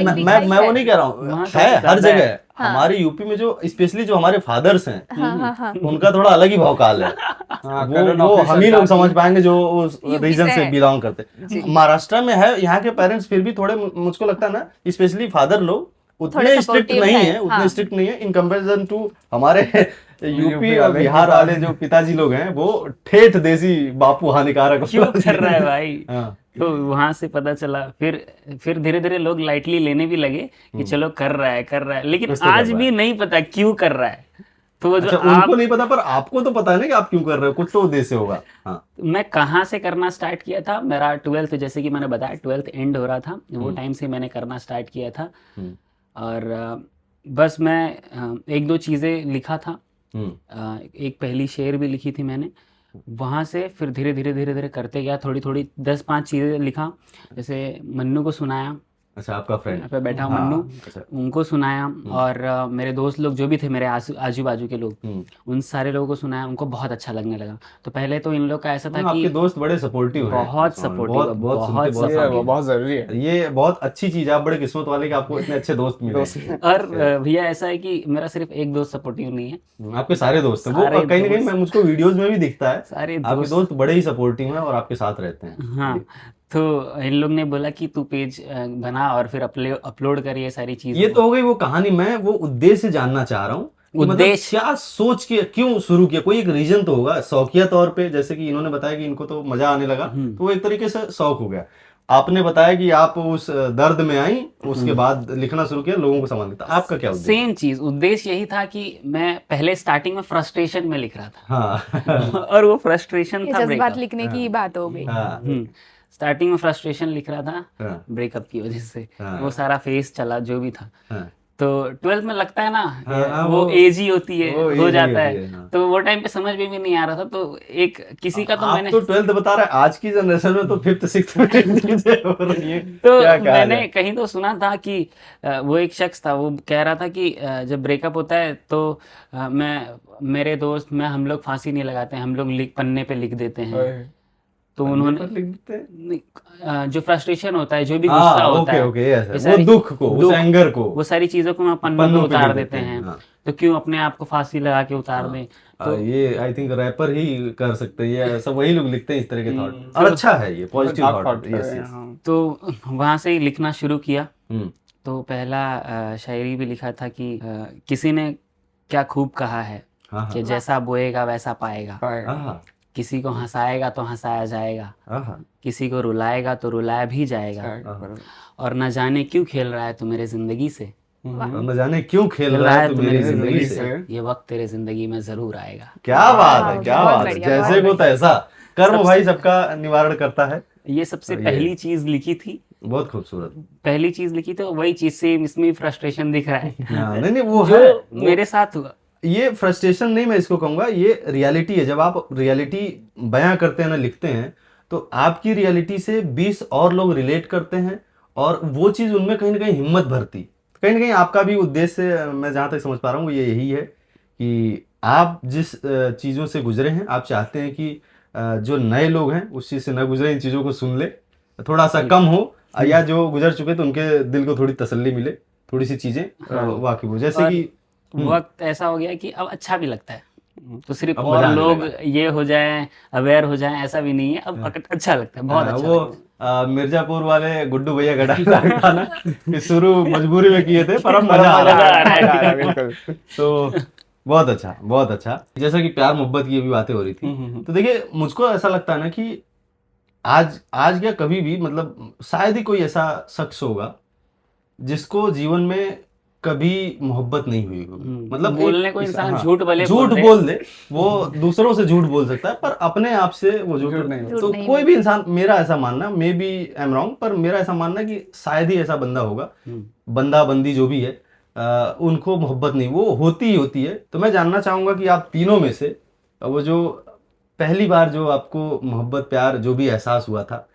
मैं वो नहीं कह रहा हूँ, है हर जगह। हमारे यूपी में जो स्पेशली जो हमारे फादर्स हैं उनका थोड़ा अलग ही भौकाल है। वो हम ही लोग समझ पाएंगे जो उस रीजन से बिलोंग करते हैं। महाराष्ट्र में है, यहाँ के पेरेंट्स फिर भी थोड़े, मुझको लगता है ना, स्पेशली फादर लोग उतने स्ट्रिक्ट नहीं है, उतने स्ट्रिक्ट नहीं है इन कंपैरिजन टू हमारे यूपी और बिहार वाले जो पिताजी लोग हैं, वो ठेठ देसी बापू हानिकारक क्यों कर रहा है भाई। तो वहां से पता चला, फिर धीरे धीरे लोग लाइटली लेने भी लगे कि चलो कर रहा है, लेकिन आज भी नहीं पता क्यों कर रहा है। तो वो जो उनको नहीं पता, पर आपको तो पता है ना कि आप क्यों कर रहे हो, कुछ तो उद्देश्य होगा। हाँ। मैं कहाँ से करना स्टार्ट किया था, मेरा 12th, जैसे कि मैंने बताया 12th एंड हो रहा था, वो टाइम से मैंने करना स्टार्ट किया था। और बस मैं 1-2 चीज़ें लिखा था, एक पहली शेर भी लिखी थी मैंने। वहाँ से फिर धीरे धीरे करते गया, थोड़ी 10-5 चीज़ें लिखा, जैसे मन्नू को सुनाया। अच्छा, आपका फ्रेंड पे बैठा मन्नू, उनको सुनाया। और मेरे दोस्त लोग जो भी थे, मेरे आजू बाजू के लोग, उन सारे लोगों को सुनाया, उनको बहुत अच्छा लगने लगा। तो पहले तो इन लोग का ऐसा था कि आपके दोस्त बड़े सपोर्टिव हैं, बहुत सपोर्टिव, बहुत जरूरी है, ये बहुत अच्छी चीज है। आप बड़े किस्मत वाले कि आपको इतने अच्छे दोस्त मिले। और भैया ऐसा है कि मेरा सिर्फ एक दोस्त सपोर्टिव नहीं है, आपके सारे दोस्त हैं। वो कहीं ना कहीं मुझको वीडियोस में भी दिखता है, आपके दोस्त बड़े ही सपोर्टिव हैं और आपके साथ रहते हैं। हाँ, तो इन लोग ने बोला कि तू पेज बना और फिर अपलोड कर ये सारी चीजें। ये तो हो गई वो कहानी, मैं वो उद्देश्य जानना चाह रहा हूँ। मतलब उद्देश्य क्या सोच के क्यों शुरू किया, कोई एक रीजन तो होगा। शौकिया तौर पे जैसे कि इन्होंने बताया कि इनको तो मजा आने लगा, तो वो एक तरीके से शौक हो गया। आपने बताया कि आप उस दर्द में आई, उसके बाद लिखना शुरू किया, लोगों को समझ था। आपका क्या उद्देश्य? सेम चीज, उद्देश्य यही था कि मैं पहले स्टार्टिंग में फ्रस्ट्रेशन में लिख रहा था। हाँ और वो फ्रस्ट्रेशन ये था जज्बात ब्रेकअप। लिखने की बात हो गई। हाँ स्टार्टिंग में फ्रस्ट्रेशन लिख रहा था हाँ ब्रेकअप की वजह से। हाँ। वो सारा फेस चला जो भी था। हाँ। तो 12th में लगता है ना, हाँ, वो एज ही होती है, वो हो age जाता ही होती है। है, हाँ। तो वो टाइम पे समझ में भी नहीं आ रहा था। तो एक किसी का तो आप मैंने तो 12th बता रहे हैं, आज की जनरेशन में तो 5th 6th में चीजें हो रही हैं। तो क्या कहा मैंने जाए? कहीं तो सुना था कि वो एक शख्स था, वो कह रहा था कि जब ब्रेकअप होता है तो मेरे दोस्त हम लोग फांसी नहीं लगाते हैं, हम लोग पन्ने पे लिख देते हैं। तो उन्होंने पर लिख देते हैं? नहीं, जो फ्रस्ट्रेशन होता है, जो भी गुस्सा होता है, ओके ये वो सारी- दुख को, उस एंगर को वो सारी चीजों को हम पन्नों पे पन्नों पे उतार लिख देते हैं। हाँ। तो क्यों अपने आप को फांसी लगा के उतार दें। तो ये आई थिंक रैपर ही कर सकते हैं, ये सब वही लोग लिखते हैं इस तरह के थॉट। और अच्छा है ये पॉजिटिव थॉट। यस तो वहां से ही लिखना शुरू किया। हम्म तो पहला शायरी भी लिखा था कि किसी ने क्या खूब कहा है हाँ कि जैसा बोएगा वैसा पाएगा, हाँ किसी को हंसाएगा तो हंसाया जाएगा, हाँ किसी को रुलाएगा तो रुलाया भी जाएगा, और न जाने क्यों खेल रहा है तू मेरे जिंदगी से, न जाने क्यों खेल रहा है तू मेरी जिंदगी से, ये वक्त तेरे जिंदगी में जरूर आएगा। क्या बात है, क्या बहुत बात है। बढ़िया, जैसे बहुत को तैसा कर्म भाई सबका निवारण करता है। ये सबसे पहली चीज लिखी थी। बहुत खूबसूरत। पहली चीज लिखी थी, वही चीज से इसमें फ्रस्ट्रेशन दिख रहा है। हाँ, नहीं वो जो है मेरे साथ हुआ। ये फ्रस्ट्रेशन नहीं, मैं इसको कहूंगा ये रियलिटी है। जब आप रियलिटी बयां करते हैं ना, लिखते हैं, तो आपकी रियलिटी से 20 और लोग रिलेट करते हैं, और वो चीज उनमें कहीं ना कहीं हिम्मत भरती। कहीं ना कहीं आपका भी उद्देश्य, मैं जहां तक समझ पा रहा हूँ, ये यही है कि आप जिस चीजों से गुजरे हैं, आप चाहते हैं कि जो नए लोग हैं उस चीज से न गुजरे, इन चीजों को सुन ले, थोड़ा सा कम हो, या जो गुजर चुके तो उनके दिल को थोड़ी तसल्ली मिले, थोड़ी सी चीजें वाकिफ हो। जैसे कि वक्त ऐसा हो गया कि अब अच्छा भी लगता है। तो सिर्फ अब और मजा आने लोग लगा। ये हो जाएं, अवेयर हो जाएं, ऐसा भी नहीं है। अब अच्छा लगता है, बहुत अच्छा वो लगता है। मिर्जापुर वाले गुड्डू भैया का डायलॉग था ना कि शुरू मजबूरी में किए थे पर अब मजा आ मजा रहा आ रहा है। है, बिल्कुल। तो बहुत अच्छा, बहुत अच्छा। जैसा कि प्यार मोहब्बत की भी बातें हो रही थी, तो देखिए मुझको ऐसा लगता है ना कि आज क्या कभी भी, मतलब शायद ही कोई ऐसा शख्स होगा जिसको जीवन में कभी मोहब्बत नहीं हुई होगी। मतलब बोलने को इंसान झूठ भले झूठ बोल दे। बोल दे, वो दूसरों से झूठ बोल सकता है, पर अपने आप से वो झूठ नहीं। झूठ तो नहीं कोई भी इंसान, मेरा ऐसा मानना, maybe I am wrong, पर मेरा ऐसा मानना है कि शायद ही ऐसा बंदा होगा, बंदा बंदी जो भी है, उनको मोहब्बत नहीं, वो होती ही होती है। तो मैं जानना चाहूंगा कि आप तीनों में से वो जो पहली बार जो आपको मोहब्बत, प्यार, जो भी एहसास हुआ था,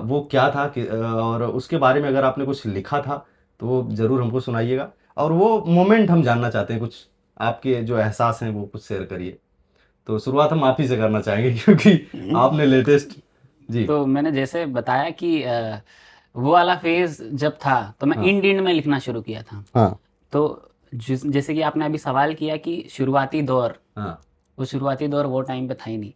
वो क्या था और उसके बारे में अगर आपने कुछ लिखा था तो वो जरूर हमको सुनाइएगा। और वो मोमेंट हम जानना चाहते हैं, कुछ आपके जो एहसास हैं वो कुछ शेयर करिए। तो शुरुआत हम आप ही से करना चाहेंगे क्योंकि आपने लेटेस्ट। जी। तो मैंने जैसे बताया कि वो वाला फेज जब था तो मैं इंड में लिखना शुरू किया था। हाँ तो जैसे कि आपने अभी सवाल किया कि शुरुआती दौर, हाँ वो शुरुआती दौर वो टाइम पे था ही नहीं।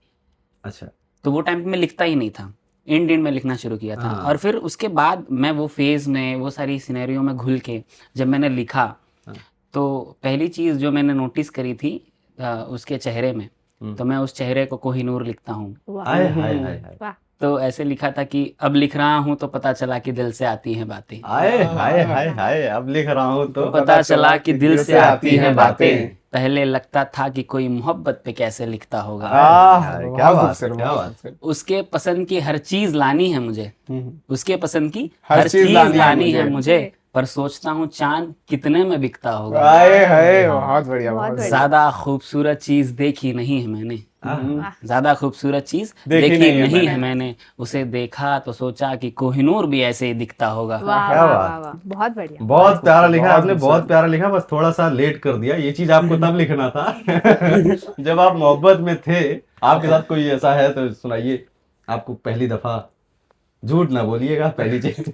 अच्छा। तो वो टाइम पे मैं लिखता ही नहीं था, इंड में लिखना शुरू किया था। और फिर उसके बाद मैं वो फेज में, वो सारी सिनेरियो में घुल के जब मैंने लिखा, तो पहली चीज जो मैंने नोटिस करी थी उसके चेहरे में, तो मैं उस चेहरे को कोहिनूर लिखता हूँ। हाय हाय हाय हाय। तो ऐसे लिखा था कि अब लिख रहा हूँ तो पता चला कि दिल से आती हैं बातें। हाय हाय हाय हाय। अब लिख रहा हूँ तो पता चला कि दिल से आती हैं बातें, पहले लगता था कि कोई मोहब्बत पे कैसे लिखता होगा। क्या बात है, क्या बात है। उसके पसंद की हर चीज लानी है मुझे, उसके पसंद की हर हर चीज चीज लानी है लानी है मुझे। मुझे, पर सोचता हूँ चांद कितने में बिकता होगा। हाय हाय, बहुत बढ़िया, बहुत बढ़िया। ज्यादा खूबसूरत चीज देखी नहीं है मैंने, ज्यादा खूबसूरत चीज देखी देखी नहीं है नहीं है मैंने, उसे देखा तो सोचा कि कोहिनूर भी ऐसे ही दिखता होगा। वाह क्या वाह बात। वाह वाह, बहुत बढ़िया। बहुत प्यारा लिखा बहुत आपने, बहुत प्यारा लिखा। बस थोड़ा सा लेट कर दिया, ये चीज आपको तब लिखना था जब आप मोहब्बत में थे। आपके साथ कोई ऐसा है तो सुनाइए। आपको पहली दफा, झूठ ना बोलिएगा, पहली चीज।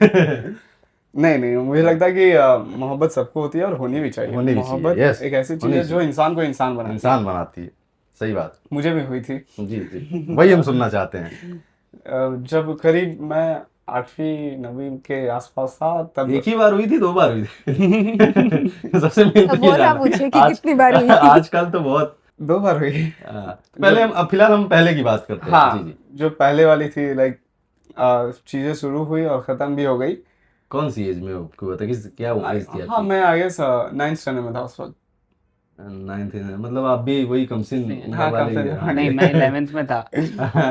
नहीं, मुझे लगता है कि मोहब्बत सबको होती है और होनी भी चाहिए। होनी भी चाहिए, मोहब्बत yes, एक ऐसी चीज होनी है जो इंसान को इंसान बनाती इंसान बनाती है। सही बात। है। मुझे भी हुई थी। जी जी, वही हम सुनना चाहते हैं। जब करीब मैं 8वीं 9वीं के आसपास था तब एक ही बार हुई थी, 2 बार हुई थी? सबसे मेन तो अब ये वो ना जानना। पूछे कि आज- कितनी बार हुई थी। आजकल तो बहुत 2 बार हुई। पहले हम, अब फिलहाल हम पहले की बात करते हैं। हाँ, जी जी। जो पहले वाली थी लाइक चीजें शुरू हुई और खत्म भी हो गई। कौन सी एज में आपको बता, किस क्या एज थी हाँ, मैं आई गेस 9th स्टैंडर्ड में था उस वक्त। 9th, मतलब आप भी वही कमसिन उम्र हाँ, वाले ही कमसिन, हैं। हाँ। नहीं, मैं 11th में था।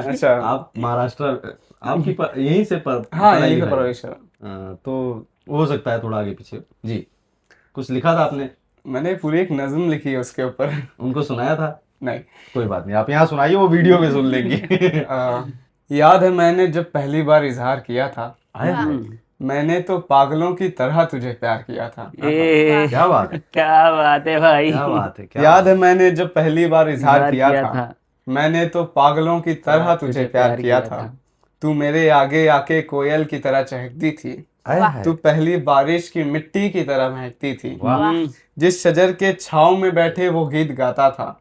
अच्छा। आप महाराष्ट्र, आपकी यहीं से हाँ, पढ़ाई यही तो लिखाई? परवरिश है। तो हो सकता है थोड़ा आगे पीछे। जी, कुछ लिखा था आपने? मैंने पूरी एक नज्म लिखी है उसके ऊपर। उनको सुनाया था? नहीं। कोई बात नहीं, आप यहाँ सुनाइए, वो वीडियो में सुन लेंगे। याद है मैंने जब पहली बार इजहार किया था, आए हाय, मैंने तो पागलों की तरह तुझे प्यार किया था। क्या बात है, क्या बात है भाई। क्या बात है, क्या याद है मैंने जब पहली बार इजहार इजहार किया किया था, था। मैंने तो पागलों की तरह तुझे प्यार किया था। तू मेरे आगे आके कोयल की तरह चहकती थी, आए हाय, तू पहली बारिश की मिट्टी की तरह महकती थी। वाह, जिस शजर के छांव में बैठे वो गीत गाता था,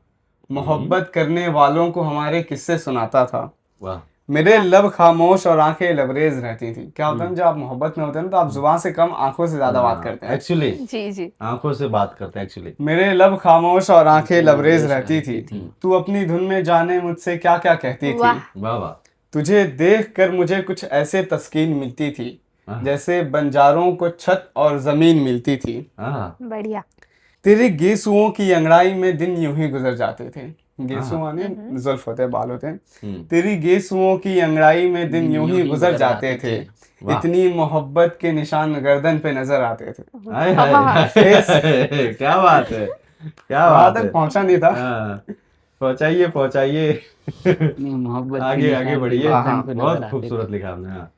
मोहब्बत करने वालों को हमारे किस्से सुनाता था। वाह, मेरे लब खामोश और आंखें लबरेज रहती थी। क्या होता है जब आप मोहब्बत में होते हैं ना, तो आप जुबान से कम आंखों से ज्यादा बात करते हैं। एक्चुअली जी जी। आंखों से बात करते हैं एक्चुअली। मेरे लब खामोश और आंखें लबरेज रहती थी, तू अपनी धुन में जाने मुझसे क्या क्या कहती थी। वाह। वाह वाह, तुझे देख कर मुझे कुछ ऐसे तस्कीन मिलती थी जैसे बंजारों को छत और जमीन मिलती थी। हाँ, बढ़िया। तेरे गेसुओं की अंगड़ाई में दिन यूं ही गुजर जाते थे। गेसु माने जुल्फ होते हैं, बाल होते हैं। तेरी गेसुओं की अंगड़ाई में दिन यूं ही गुजर जाते थे, इतनी मोहब्बत के निशान गर्दन पे नजर आते थे। हाय हाय, क्या बात है, क्या वहां बात है। तक पहुंचा नहीं था। हाँ, पहुंचाइए पहुंचाइए, मोहब्बत के आगे आगे निशान बढ़िए। गर्दन पे नजर बहुत आते खूबसूरत थे। लिखा आपने। हाँ,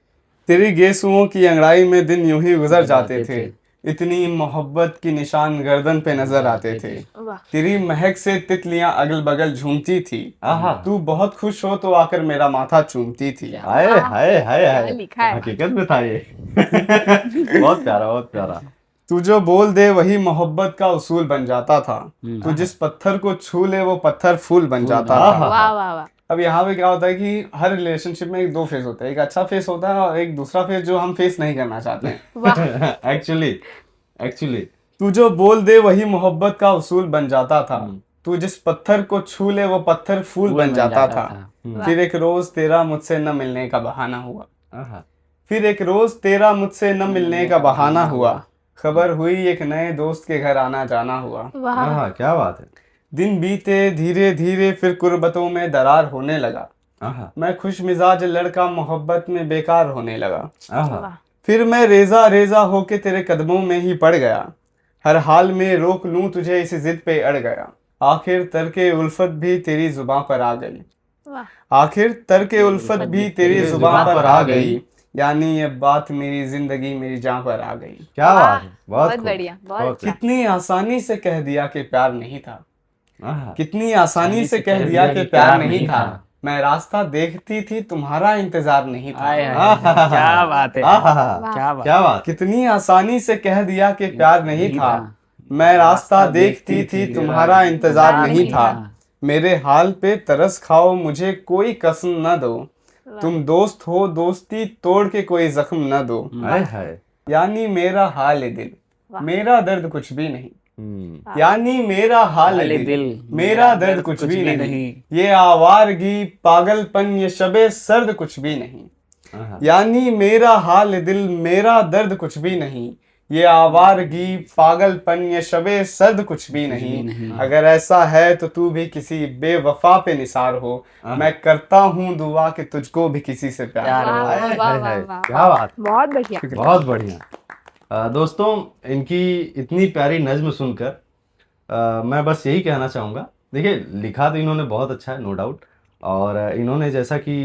तेरी गेसुओं की अंगड़ाई में दिन यूं ही गुजर जाते जाते थे, इतनी मोहब्बत की निशान गर्दन पे नजर आते थे। वाह। तेरी महक से तितलियां अगल बगल झूमती थी, आहा, तू बहुत खुश हो तो आकर मेरा माथा चूमती थी। हाय हाय हाय क्या हाय, लिखा है। हकीकत में था ये। बहुत प्यारा, बहुत प्यारा। तू जो बोल दे वही मोहब्बत का उसूल बन जाता था, तू जिस पत्थर को छू ले वो पत्थर फूल बन जाता था। वाह वाह वाह। अब यहाँ पे क्या होता है कि हर रिलेशनशिप में एक 2 फेस होता है, एक अच्छा फेस होता है और एक दूसरा फेस जो हम फेस नहीं करना चाहते हैं। वाह। एक्चुअली एक्चुअली, तू जो बोल दे वही मोहब्बत का उसूल बन जाता था, तू जिस पत्थर को छू ले वो पत्थर फूल बन जाता था। फिर एक रोज तेरा मुझसे न मिलने का बहाना हुआ, आहा, फिर एक रोज तेरा मुझसे न मिलने का बहाना हुआ, खबर हुई एक नए दोस्त के घर आना जाना हुआ। वाह। आहा, क्या बात है। दिन बीते धीरे धीरे फिर कुर्बतों में दरार होने लगा, आहा, मैं खुश मिजाज लड़का मोहब्बत में बेकार होने लगा। आहा, वाह। फिर मैं रेजा रेजा होके तेरे कदमों में ही पड़ गया, हर हाल में रोक लूं तुझे इस जिद पे अड़ गया। आखिर तरके उल्फत भी तेरी जुबां पर आ गई, वाह। आखिर तरके उल्फत भी तेरी जुबां पर आ गई, यानी ये बात मेरी जिंदगी मेरी जान पर आ गई। क्या वाह, बात है, बहुत खूब, बढ़िया, बहुत अच्छा। कितनी आसानी से कह दिया कि प्यार नहीं था, आहा, कितनी आसानी से कह दिया कि प्यार नहीं था, मैं रास्ता देखती थी तुम्हारा इंतजार नहीं था। आय हाय, क्या बात है, आहा, क्या बात। क्या बात। कितनी आसानी से कह दिया कि प्यार नहीं था, मैं रास्ता देखती थी तुम्हारा इंतजार नहीं था। मेरे हाल पे तरस खाओ मुझे कोई कसम न दो, तुम दोस्त हो दोस्ती तोड़ के कोई जख्म न दो। हाय हाय, यानी मेरा हाल है दिल, वाह। मेरा दर्द कुछ भी नहीं। हम्म, यानी मेरा हाल है दिल, मेरा दर्द कुछ भी नहीं। ये आवारगी पागलपन ये शबे सर्द कुछ भी नहीं। आहा, यानी मेरा हाल है दिल, मेरा दर्द कुछ भी नहीं। ये आवारगी पागलपन ये शबे सर्द कुछ भी नहीं। अगर ऐसा है तो तू भी किसी बेवफा पे निसार हो, मैं करता हूँ दुआ कि तुझको भी किसी से प्यार हो। वाह, हाय, वाह, हाय, वाह, हाय, वाह, क्या बात, बहुत बढ़िया। बहुत बढ़िया। दोस्तों, इनकी इतनी प्यारी नज्म सुनकर मैं बस यही कहना चाहूँगा। देखिए, लिखा तो इन्होंने बहुत अच्छा है, नो डाउट। और इन्होंने जैसा कि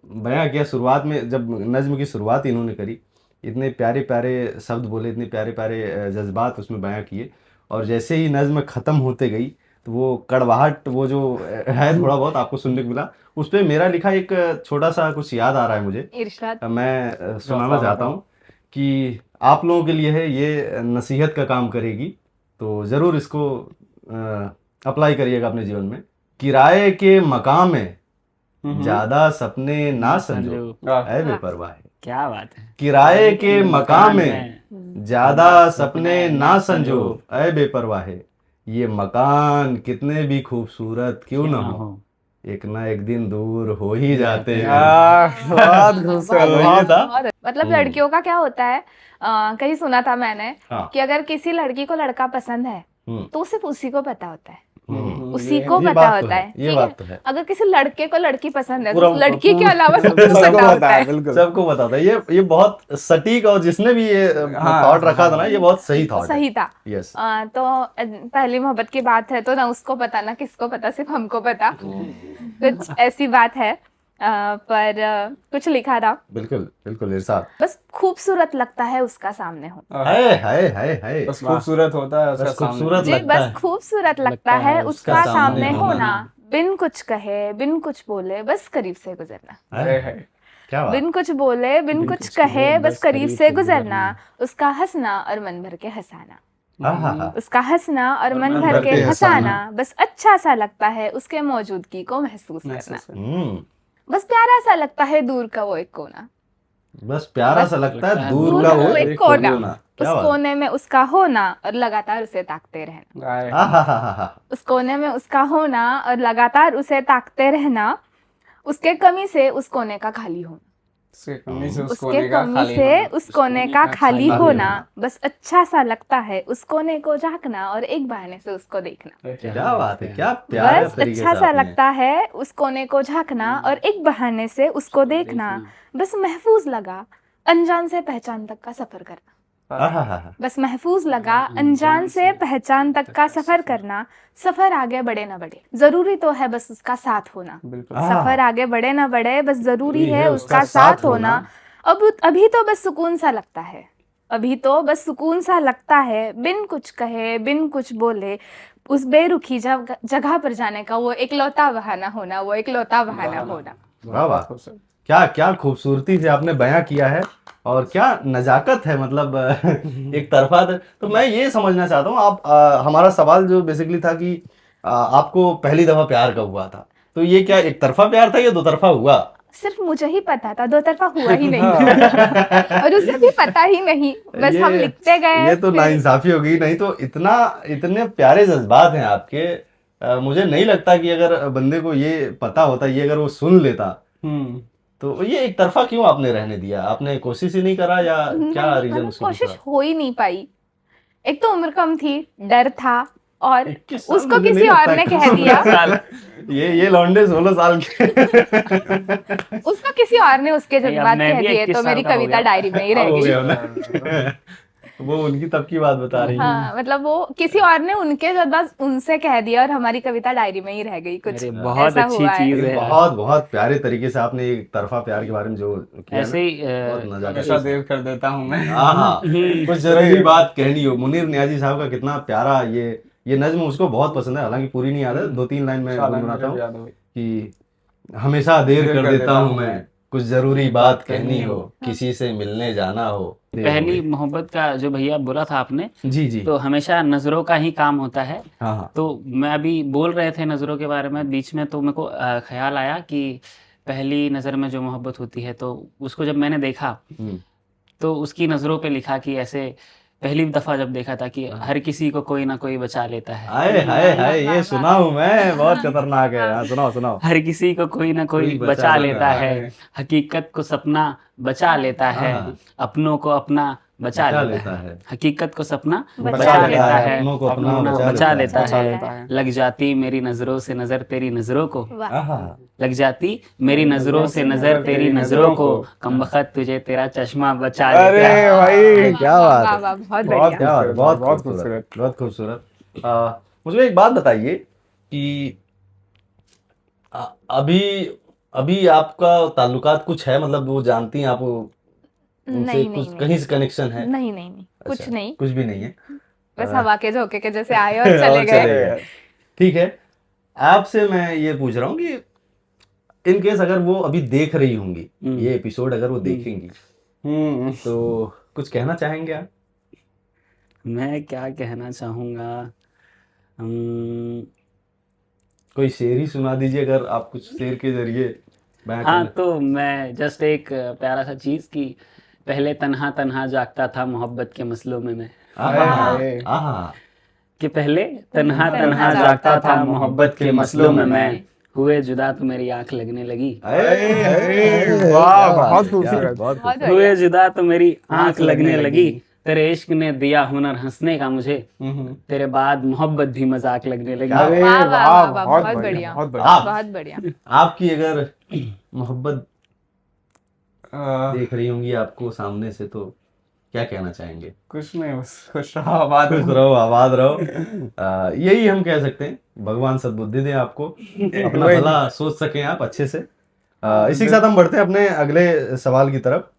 बयां किया शुरुआत में, जब नज्म की शुरुआत इन्होंने करी, इतने प्यारे प्यारे शब्द बोले, इतने प्यारे प्यारे जज्बात उसमें बयां किए। और जैसे ही नज्म ख़त्म होते गई तो वो कड़वाहट, वो जो है थोड़ा बहुत आपको सुनने को मिला, उस पर मेरा लिखा एक छोटा सा कुछ याद आ रहा है मुझे। इरशाद। मैं सुनाना चाहता हूँ कि आप लोगों के लिए है, ये नसीहत का काम करेगी, तो ज़रूर इसको अप्लाई करिएगा अपने जीवन में। किराए के मकाम में ज्यादा सपने ना समझो वाह। ऐ बेपरवाह है। क्या बात है। किराए के मकान में ज्यादा सपने ना समझो ऐ बेपरवाह है। ये मकान कितने भी खूबसूरत क्यों ना हो, एक ना एक दिन दूर हो ही जाते हैं। बहुत खूबसूरत। ये था। बहुत मतलब लड़कियों का क्या होता है, कहीं सुना था मैंने हाँ। कि अगर किसी लड़की को लड़का पसंद है हम्म, तो सिर्फ उसी को पता होता है, उसी ये- को ये पता बात तो होता है, है, ये ठीक बात है। तो है। अगर किसी लड़के को लड़की पसंद है तो पूरा- उस लड़की के अलावा सबको सबको पता पता होता है, है। बिल्कुल। सबको बताता है। ये बहुत सटीक, और जिसने भी ये हाँ, थॉट रखा था ना, ये बहुत सही थॉट है। सही था। यस। तो पहली मोहब्बत की बात है तो ना उसको पता ना किसको पता, सिर्फ हमको पता। कुछ ऐसी बात है। पर कुछ लिखा था, बिल्कुल बिल्कुल इरशाद। बस खूबसूरत लगता है उसका सामने हो। हाय हाय हाय हाय। बस खूबसूरत होता है उसका बस सामने। खूबसूरत जी, लगता बस है। खूबसूरत लगता है उसका उसका सामने सामने होना, बिन कुछ कहे बिन कुछ बोले बस करीब से गुजरना। हाय, है। क्या बात। बिन कुछ बोले बिन कुछ कहे बस करीब से गुजरना, उसका हंसना और मन भर के हंसाना, आहा, उसका हंसना और मन भर के हंसाना, बस अच्छा सा लगता है उसके मौजूदगी को महसूस करना, बस प्यारा सा लगता है दूर का वो एक कोना, बस प्यारा बस सा लगता है दूर दूर दूर का का वो वो एक कोना, उस क्या बात। कोने में उसका होना और लगातार उसे ताकते रहना, आहा, उस कोने में उसका होना और लगातार उसे ताकते रहना, उसके कमी से उस कोने का खाली होना, उसके कमी से उस उसके कोने का कमी खाली से होना। उस कोने का खाली खाली होना, होना। बस अच्छा सा लगता है उस कोने को झांकना और एक बहाने से उसको देखना, क्या बात है, क्या प्यारे बस तरीके अच्छा से सा आपने। लगता है उस कोने को झांकना और एक बहाने से उसको देखना, बस महफूज लगा अनजान से पहचान तक का सफर करना, आहा, बस महफूज लगा अनजान से पहचान तक का सफर करना, सफर आगे बढ़े ना बढ़े जरूरी तो है बस उसका साथ होना, बिल्कुल। सफर आगे बढ़े ना बढ़े बस जरूरी ये है है उसका साथ होना। अब अभी तो बस सुकून सा लगता है, अभी तो बस सुकून सा लगता है बिन कुछ कहे बिन कुछ बोले, उस बेरुखी जगह पर जाने का वो इकलौता बहाना होना, वो इकलौता बहाना होना। वाह वाह, क्या क्या खूबसूरती से आपने बयां किया है, और क्या नजाकत है। मतलब एक तरफा तो मैं ये समझना चाहता हूँ, आप हमारा सवाल जो बेसिकली था कि आपको पहली दफा प्यार कब हुआ था, तो ये क्या एक तरफा प्यार था या दो तरफा हुआ? सिर्फ मुझे ही पता था, दो तरफा हुआ ही नहीं और उसे भी पता ही नहीं, बस हम लिखते गए। ये तो नाइंसाफी हो गई, नहीं तो इतने प्यारे जज्बात हैं आपके। मुझे नहीं लगता कि अगर बंदे को ये पता होता, ये अगर वो सुन लेता, तो ये एक तरफा क्यों आपने रहने दिया? आपने कोशिश ही नहीं करा या क्या नहीं, रीजन मतलब उसके कोशिश पीछे? हो ही नहीं पाई। एक तो उम्र कम थी, डर था, और 21 साल उसको मुझे किसी नहीं और लगता ने है। कह दिया, ये लौंडे 16 साल के। उसको किसी और ने उसके नहीं, अब जज्बात मैं कह भी दिए 21 तो साल मेरी का हो कविता गया। डायरी में ही रह हो गई। गया ना। वो उनकी तब की बात बता रही हैं। हाँ, मतलब वो किसी और ने उनके जज्बात उनसे कह दिया और हमारी कविता डायरी में ही रह गई, कुछ अरे बहुत ऐसा अच्छी हुआ है। चीज है। बहुत बहुत प्यारे तरीके से आपने एक तरफा प्यार के बारे में जो किया ऐसे ही बहुत नजाकत हमेशा से। देर कर देता हूँ मैं। हाँ, कुछ जरूरी बात कहनी हो। मुनीर नियाजी साहब का कितना प्यारा ये नज्म उसको बहुत पसंद है, हालांकि पूरी नहीं याद है, 2-3 लाइन में गुनगुनाता हूँ कि हमेशा देर कर देता हूँ मैं, कुछ जरूरी बात कहनी हो, किसी से मिलने जाना हो। पहली मोहब्बत का जो भैया बोला था आपने, जी जी। तो हमेशा नजरों का ही काम होता है। हाँ हाँ। तो मैं अभी बोल रहे थे नजरों के बारे में बीच में, तो मेरे को ख्याल आया कि पहली नजर में जो मोहब्बत होती है, तो उसको जब मैंने देखा तो उसकी नजरों पे लिखा कि ऐसे पहली दफा जब देखा था कि हर किसी को कोई ना कोई बचा लेता है। हाय हाय हाय, ये सुना हूँ मैं, बहुत खतरनाक है। हाँ, सुनाओ सुनाओ। हर किसी को कोई ना कोई बचा लेता है, हकीकत को सपना बचा लेता है, अपनों को अपना बचा लेता है, हकीकत को सपना बचा लेता है, अपनों को अपना अपनों को बचा लेता है। है। लग जाती मेरी नजरों से नजर तेरी नजरों को, आहा, लग जाती मेरी नजरों से नजर तेरी नजरों को, कमबख्त तुझे तेरा चश्मा बचा लेता अरे है। भाई, क्या बात है, वाह, बहुत बहुत बढ़िया। क्या बात है, बहुत बहुत खूबसूरत, बहुत खूबसूरत। मुझे एक बात बताइए कि अभी अभी आपका ताल्लुकात कुछ है, मतलब वो जानती हैं आप उनसे, नहीं कुछ नहीं कहीं से कनेक्शन है? नहीं नहीं नहीं, कुछ अच्छा, नहीं, कुछ भी नहीं है। बस हवा के झोंके के जैसे आए और चले और गए। गए। ठीक है, आपसे मैं ये पूछ रहा हूँ कि इन केस अगर वो अभी देख रही होंगी ये एपिसोड, अगर वो देखेंगी, तो कुछ कहना चाहेंगे आप? मैं क्या कहना चाहूँगा, कोई शेर ही सुना दीजिए, अगर आप कुछ शेर के जरिए बयां हाँ, करने? तो मैं जस्ट एक प्यारा सा चीज कि पहले तन्हा तन्हा जागता था मोहब्बत के मसलों में मैं, आहा, हाय। आहा, कि पहले तन्हा तन्हा तन्हा जागता जागता था था मोहब्बत के मसलों में मैं, हुए जुदा तो मेरी आंख लगने लगी, अरे, वाह, बहुत खूबसूरत। बहुत बहुत खूबसूरत। हुए जुदा तो मेरी आंख आंख लगने लगने लगी, लगी। तेरे इश्क ने दिया हुनर हंसने का मुझे, हम्म। तेरे बाद मोहब्बत भी मजाक लगने लगी। क्या अरे वाह, वाह, वाह, वाह, वाह, बहुत बहुत बढ़िया, बढ़िया। बहुत बढ़िया। आप बहुत बढ़िया। आपकी अगर मोहब्बत अ, देख रही होंगी आपको सामने से तो क्या कहना चाहेंगे? कुछ नहीं, बस खुश रहो, आबाद खुश रहो। रहो, आबाद रहो। यही हम कह सकते हैं, भगवान सद्बुद्धि दें आपको, अपना वही। भला सोच सकें आप अच्छे से। हाँ, इसी के साथ हम बढ़ते हैं अपने अगले सवाल की तरफ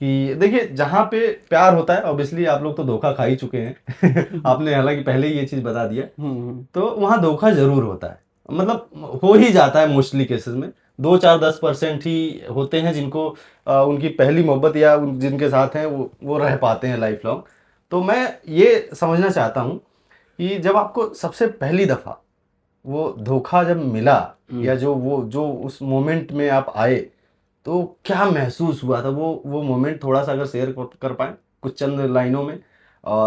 कि देखिए, जहाँ पे प्यार होता है ऑब्वियसली आप लोग तो धोखा खा ही चुके हैं आपने हालांकि पहले ही ये चीज़ बता दिया, तो वहाँ धोखा जरूर होता है, मतलब हो ही जाता है मोस्टली केसेस में। 2-4-10% ही होते हैं जिनको उनकी पहली मोहब्बत या जिनके साथ हैं वो रह पाते हैं लाइफ लॉन्ग। तो मैं ये समझना चाहता हूँ कि जब आपको सबसे पहली दफ़ा वो धोखा जब मिला, या जो उस मोमेंट में आप आए, तो क्या महसूस हुआ था? वो मोमेंट थोड़ा सा अगर शेयर कर पाएं कुछ चंद लाइनों में,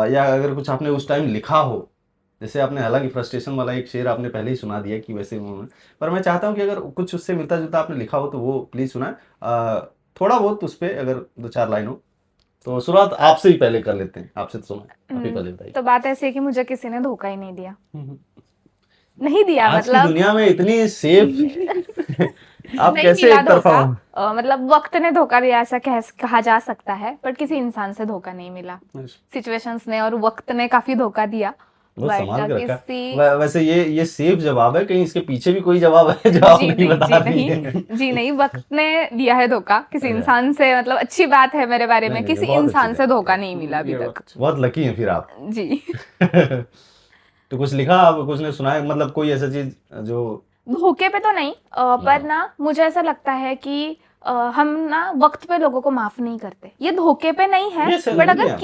या अगर कुछ आपने उस टाइम लिखा हो, जैसे आपने हालांकि फ्रस्ट्रेशन वाला एक शेर आपने पहले ही सुना दिया कि वैसे मोमेंट, पर मैं चाहता हूं कि अगर कुछ उससे मिलता जुलता आपने लिखा हो तो वो प्लीज सुनाएं, थोड़ा बहुत उस पर अगर 2-4 लाइन हो। तो शुरुआत आपसे ही पहले कर लेते हैं, आपसे तो सुना, आप ही पहले बताइए। तो बात ऐसी है कि मुझे किसी ने धोखा ही नहीं दिया, नहीं दिया आज की मतलब दुनिया में इतनी सेफ आप नहीं कैसे मिला एक तरफा धोखा। हो? मतलब वक्त ने धोखा दिया ऐसा कहा जा सकता है, पर किसी इंसान से धोखा नहीं मिला। सिचुएशंस ने और वक्त ने काफी धोखा दिया, बहुत बट संभाल के रखा। किसी वैसे ये सेफ जवाब है, कहीं इसके पीछे भी कोई जवाब है जो आप जी नहीं नहीं, बता जी रही नहीं, हैं? जी नहीं, वक्त ने दिया है धोखा किसी अच्छा। इंसान से, मतलब अच्छी बात है मेरे बारे नहीं, में, नहीं, किसी बहुत अच्छी इंसान बात से है। धोखा नहीं मिला अभी ये तक। बात। बहुत लकी हैं फिर आप। जी। तो कुछ लिखा आप, कुछ ने सुनाया, मतलब कोई ऐसा चीज जो धोखे पे तो नहीं, पर ना मुझे ऐसा लगता है कि हम ना वक्त पे लोगों को माफ नहीं करते। ये धोखे पे नहीं है, ये सही बट नहीं अगर है।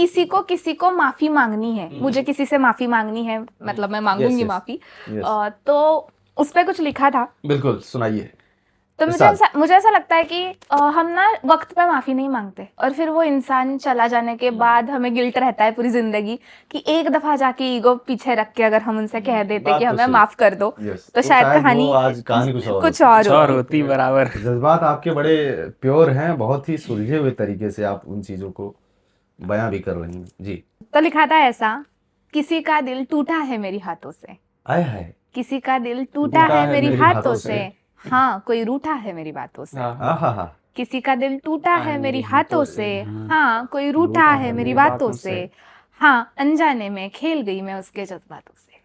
किसी को माफी मांगनी है, मुझे किसी से माफी मांगनी है, मतलब मैं मांगूंगी yes. माफी, Yes. तो उस पे कुछ लिखा था। बिल्कुल सुनाइए। तो मुझे ऐसा लगता है कि हम ना वक्त पे माफी नहीं मांगते, और फिर वो इंसान चला जाने के बाद हमें गिल्ट रहता है पूरी जिंदगी कि एक दफा जाके ईगो पीछे रख के अगर हम उनसे कह देते बात कि तो हमें सही। माफ कर दो, Yes. तो शायद वो कहानी आज कहानी कुछ और कुछ होती। और और होती। होती बराबर। जज्बात आपके बड़े प्योर हैं, बहुत ही सुलझे हुए तरीके से आप उन चीजों को बयां भी कर रही हैं जी। तो लिखा था ऐसा, किसी का दिल टूटा है मेरी हाथों से, आए हाय, किसी का दिल टूटा है मेरी हाथों से, हाँ कोई रूठा है मेरी बातों से। आहा, किसी का दिल टूटा है मेरी हाथों से, हाँ कोई रूठा है मेरी बातों से, हाँ अनजाने में खेल गई मैं उसके जज्बातों से,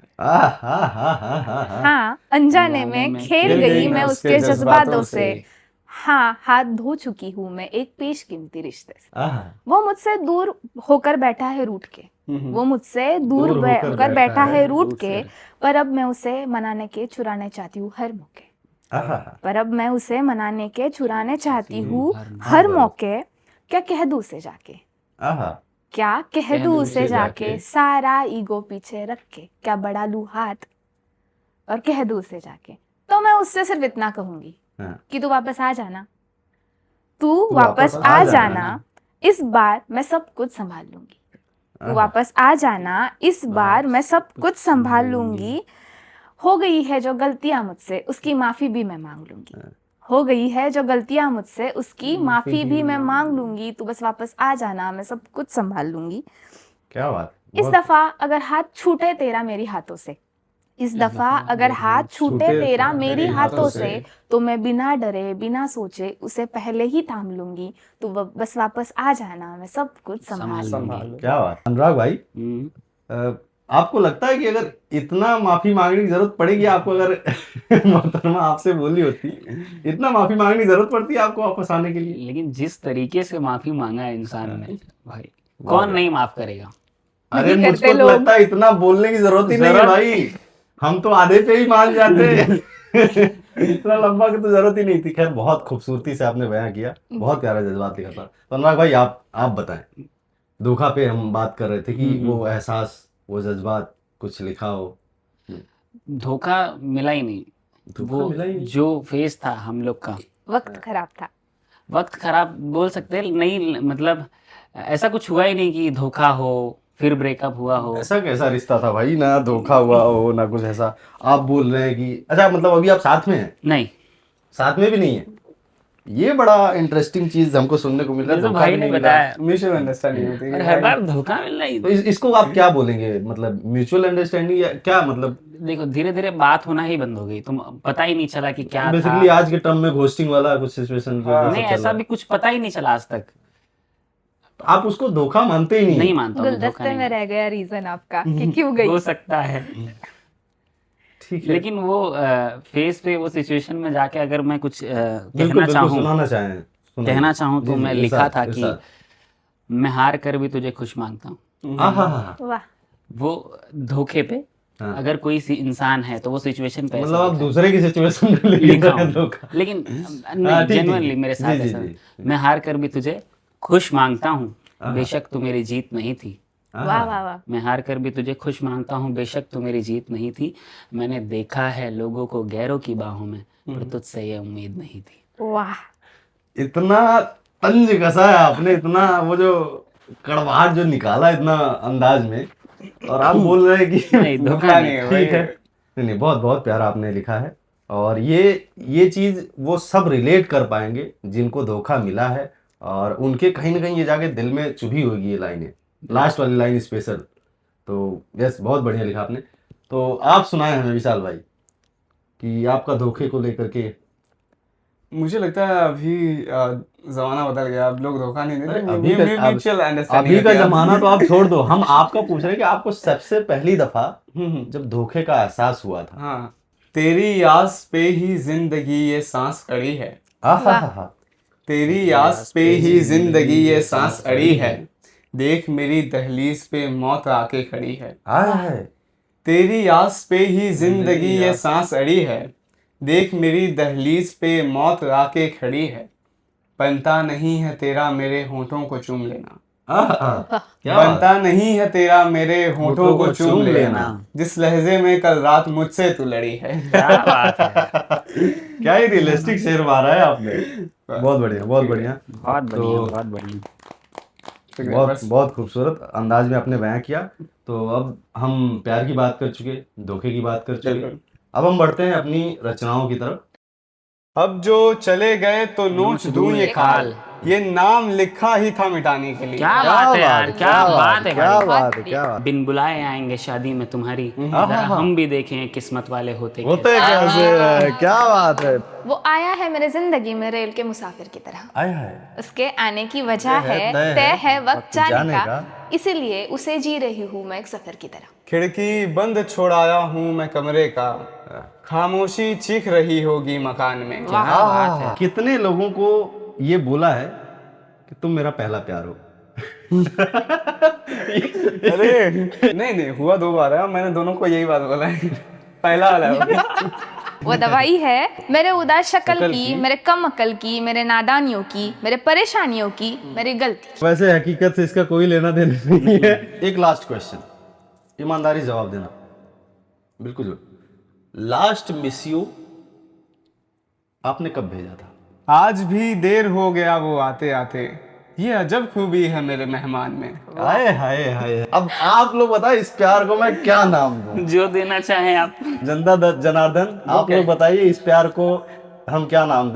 हाँ अनजाने में खेल गई मैं उसके जज्बातों से, हाँ हाथ धो चुकी हूँ मैं एक पेशकीमती रिश्ते से। वो मुझसे दूर होकर बैठा है रूठ के, वो मुझसे दूर होकर बैठा है रूठ के, पर अब मैं उसे मनाने के चुराने चाहती हूँ हर मौके, पर अब मैं उसे मनाने के चुराने चाहती हूँ हर मौके। क्या कह दूँ उसे जाके, क्या कह दूँ उसे जाके, सारा ईगो पीछे रख के, क्या बढ़ा लूँ हाथ और कह दूँ उसे जाके। तो मैं उससे सिर्फ इतना कहूंगी कि तू वापस आ जाना, तू वापस आ जाना, इस बार मैं सब कुछ संभाल लूंगी, तू वापस आ जाना, इस बार मैं सब कुछ संभाल लूंगी। हो गई है जो गलतियां मुझसे उसकी माफी भी मैं मांग लूंगी, हो गई है जो गलतियां मुझसे उसकी माफी भी मैं मांग लूंगी, तू बस वापस आ जाना, मैं सब कुछ संभाल लूंगी। क्या बात। इस दफा अगर हाथ छूटे तेरा मेरी हाथों से, इस दफा अगर हाथ छूटे तेरा मेरी हाथों से, तो मैं बिना डरे बिना सोचे उसे पहले ही थाम लूंगी, तू बस वापस आ जाना, मैं सब कुछ संभाल लूंगी। क्या बात। अनुराग भाई, आपको लगता है कि अगर इतना माफी मांगने की जरूरत पड़ेगी आपको, अगर मोहतरमा आपसे बोली होती, इतना माफी मांगने की जरूरत पड़ती है आपको वापस आने के लिए? लेकिन जिस तरीके से माफी मांगा है इंसान ने, भाई कौन नहीं माफ करेगा। अरे मुझको तो लगता है इतना बोलने की जरूरत ही नहीं है भाई, हम तो आधे पे ही मान जाते इतना लंबा की तो जरूरत ही नहीं थी। खैर बहुत खूबसूरती से आपने बयां किया, बहुत प्यारा जज्बात लिखा था। तो अनुराग भाई आप बताएं, धोखा पे हम बात कर रहे थे कि वो एहसास, वो जज्बात कुछ लिखा हो। धोखा मिला ही नहीं, वो मिला ही नहीं। जो फेज था हम लोग का, वक्त खराब था? वक्त खराब बोल सकते हैं नहीं, मतलब ऐसा कुछ हुआ ही नहीं कि धोखा हो फिर ब्रेकअप हुआ हो। ऐसा कैसा रिश्ता था भाई, ना धोखा हुआ हो ना कुछ ऐसा। आप बोल रहे हैं कि अच्छा मतलब अभी आप साथ में हैं? नहीं, साथ में भी नहीं है। ये बड़ा इंटरेस्टिंग चीज हमको सुनने को मिल रहा है। तो धोखा भाई भी ने नहीं मिला। बताया, म्यूचुअल अंडरस्टैंडिंग होती और है हर बार धोखा मिलना ही। तो इसको आप क्या बोलेंगे, मतलब म्यूचुअल अंडरस्टैंडिंग या क्या मतलब? देखो धीरे धीरे बात होना ही बंद हो गई, तुम पता ही नहीं चला कि क्या था। बेसिकली आज के टर्म में घोस्टिंग वाला कुछ सिचुएशन जो नहीं, चल ऐसा रहा है। भी कुछ पता ही नहीं चला आज तक। तो आप उसको धोखा मानते ही नहीं? नहीं मानता हूँ, धोखा गुलदस्ते नहीं में रह गया रीजन आपका कि क्यों गई? हो सकता है। ठीक है, लेकिन वो फेस पे वो सिचुएशन में जाके अगर मैं कुछ बिल्कुल कहना बिल्कुल चाहूँ, सुनाना चाहें, सुनाइए। कहना चाहूँ तो जी, जी, मैं लिखा इरशाद, था कि इरशाद। मैं हार कर भी तुझे खुश मांगता हूँ। आहा, वाह, वो धोखे पे हाँ। अगर कोई इंसान है तो वो सिचुएशन पे मतलब ऐसा आप दूसरे की सिचुएशन में लेके लिखा गए हूँ। धोखा। लेकिन हाँ, नहीं, ठीक, ठीक, जेन्युइनली ठीक। मेरे साथ जी, जी, ऐसा, जी। मैं हार कर भी तुझे खुश मांगता हूँ, हाँ। बेशक तू मेरी जीत नहीं थी। वाह, वाह, वाह। मैं हार कर भी तुझे खुश मांगता हूँ, बेशक तू मेरी जीत नहीं थी। मैंने देखा है लोगों को गैरों की बाहों में, पर तुझसे ये उम्मीद नहीं थी। वाह, इतना तंज कसा है आपने, इतना वो जो कड़वाहट जो निकाला इतना अंदाज में, और आप बोल रहे हैं कि नहीं, धोखा धोखा नहीं। नहीं है ठीक भाई। है। नहीं नहीं, बहुत बहुत प्यारा आपने लिखा है। और ये चीज वो सब रिलेट कर पाएंगे जिनको धोखा मिला है, और उनके कहीं ना कहीं ये जाके दिल में चुभी होगी ये लाइनें, लास्ट वाली लाइन स्पेशल। तो यस, बहुत बढ़िया लिखा आपने। तो आप सुनाए हमें विशाल भाई कि आपका धोखे को लेकर के। मुझे लगता है अभी जमाना बदल गया, अब लोग धोखा नहीं देते। म्यूचुअल अभी का जमाना तो आप छोड़ दो, हम आपका पूछ रहे हैं कि आपको सबसे पहली दफा जब धोखे का एहसास हुआ था। हाँ, तेरी आस पे ही जिंदगी ये सांस अड़ी है, आहा, तेरी आस पे ही जिंदगी ये सांस अड़ी है, देख मेरी दहलीज पे मौत आके खड़ी है। आए तेरी आस पे ही जिंदगी ये सांस अड़ी है, देख मेरी दहलीज पे मौत आके खड़ी है, बनता नहीं है तेरा मेरे होठों को चूम लेना, क्या बनता नहीं है तेरा मेरे होठों को चूम लेना, जिस लहजे में कल रात मुझसे तू लड़ी है। क्या बात है, क्या ही रियलिस्टिक शेर मारा है आपने। बहुत बढ़िया, बहुत बढ़िया, बहुत बढ़िया, बहुत बढ़िया। बहुत बहुत खूबसूरत अंदाज में आपने बयां किया। तो अब हम प्यार की बात कर चुके, धोखे की बात कर चुके, अब हम बढ़ते हैं अपनी रचनाओं की तरफ। अब जो चले गए तो नोच दूं ये खाल, ये नाम लिखा ही था मिटाने के लिए। क्या बात है यार, क्या बात है क्या भाई। बात है, क्या बात बिन बुलाए आएंगे शादी में तुम्हारी, जरा हम भी देखें किस्मत वाले होते कैसे। होते कैसे हैं, क्या बात है। वो आया है मेरे जिंदगी में रेल के मुसाफिर की तरह। आया है, उसके आने की वजह है, तय है वक्त जाने का, इसीलिए उसे जी रही हूँ मैं एक सफर की तरह। खिड़की बंद छोड़ाया हूँ मैं कमरे का, खामोशी चीख रही होगी मकान में। क्या बात है। कितने लोगों को ये बोला है कि तुम मेरा पहला प्यार हो। अरे नहीं, हुआ 2 बार है, मैंने दोनों को यही बात बोला है। पहला वाला है। वो दवाई है मेरे उदास शक्ल की, मेरे कम अकल की, मेरे नादानियों की, मेरे परेशानियों की, मेरी गलती। वैसे हकीकत से इसका कोई लेना देना नहीं है। एक लास्ट क्वेश्चन, ईमानदारी जवाब देना, बिल्कुल। लास्ट मिस यू आपने कब भेजा था? आज भी देर हो गया वो आते आते, ये अजब खूबी है मेरे मेहमान में। हाय हाय हाय, अब आप लोग बताइए इस प्यार को मैं क्या नाम दूं? जो देना चाहें आप। जनता जनार्दन, आप लोग बताइए इस प्यार को हम क्या नाम दें?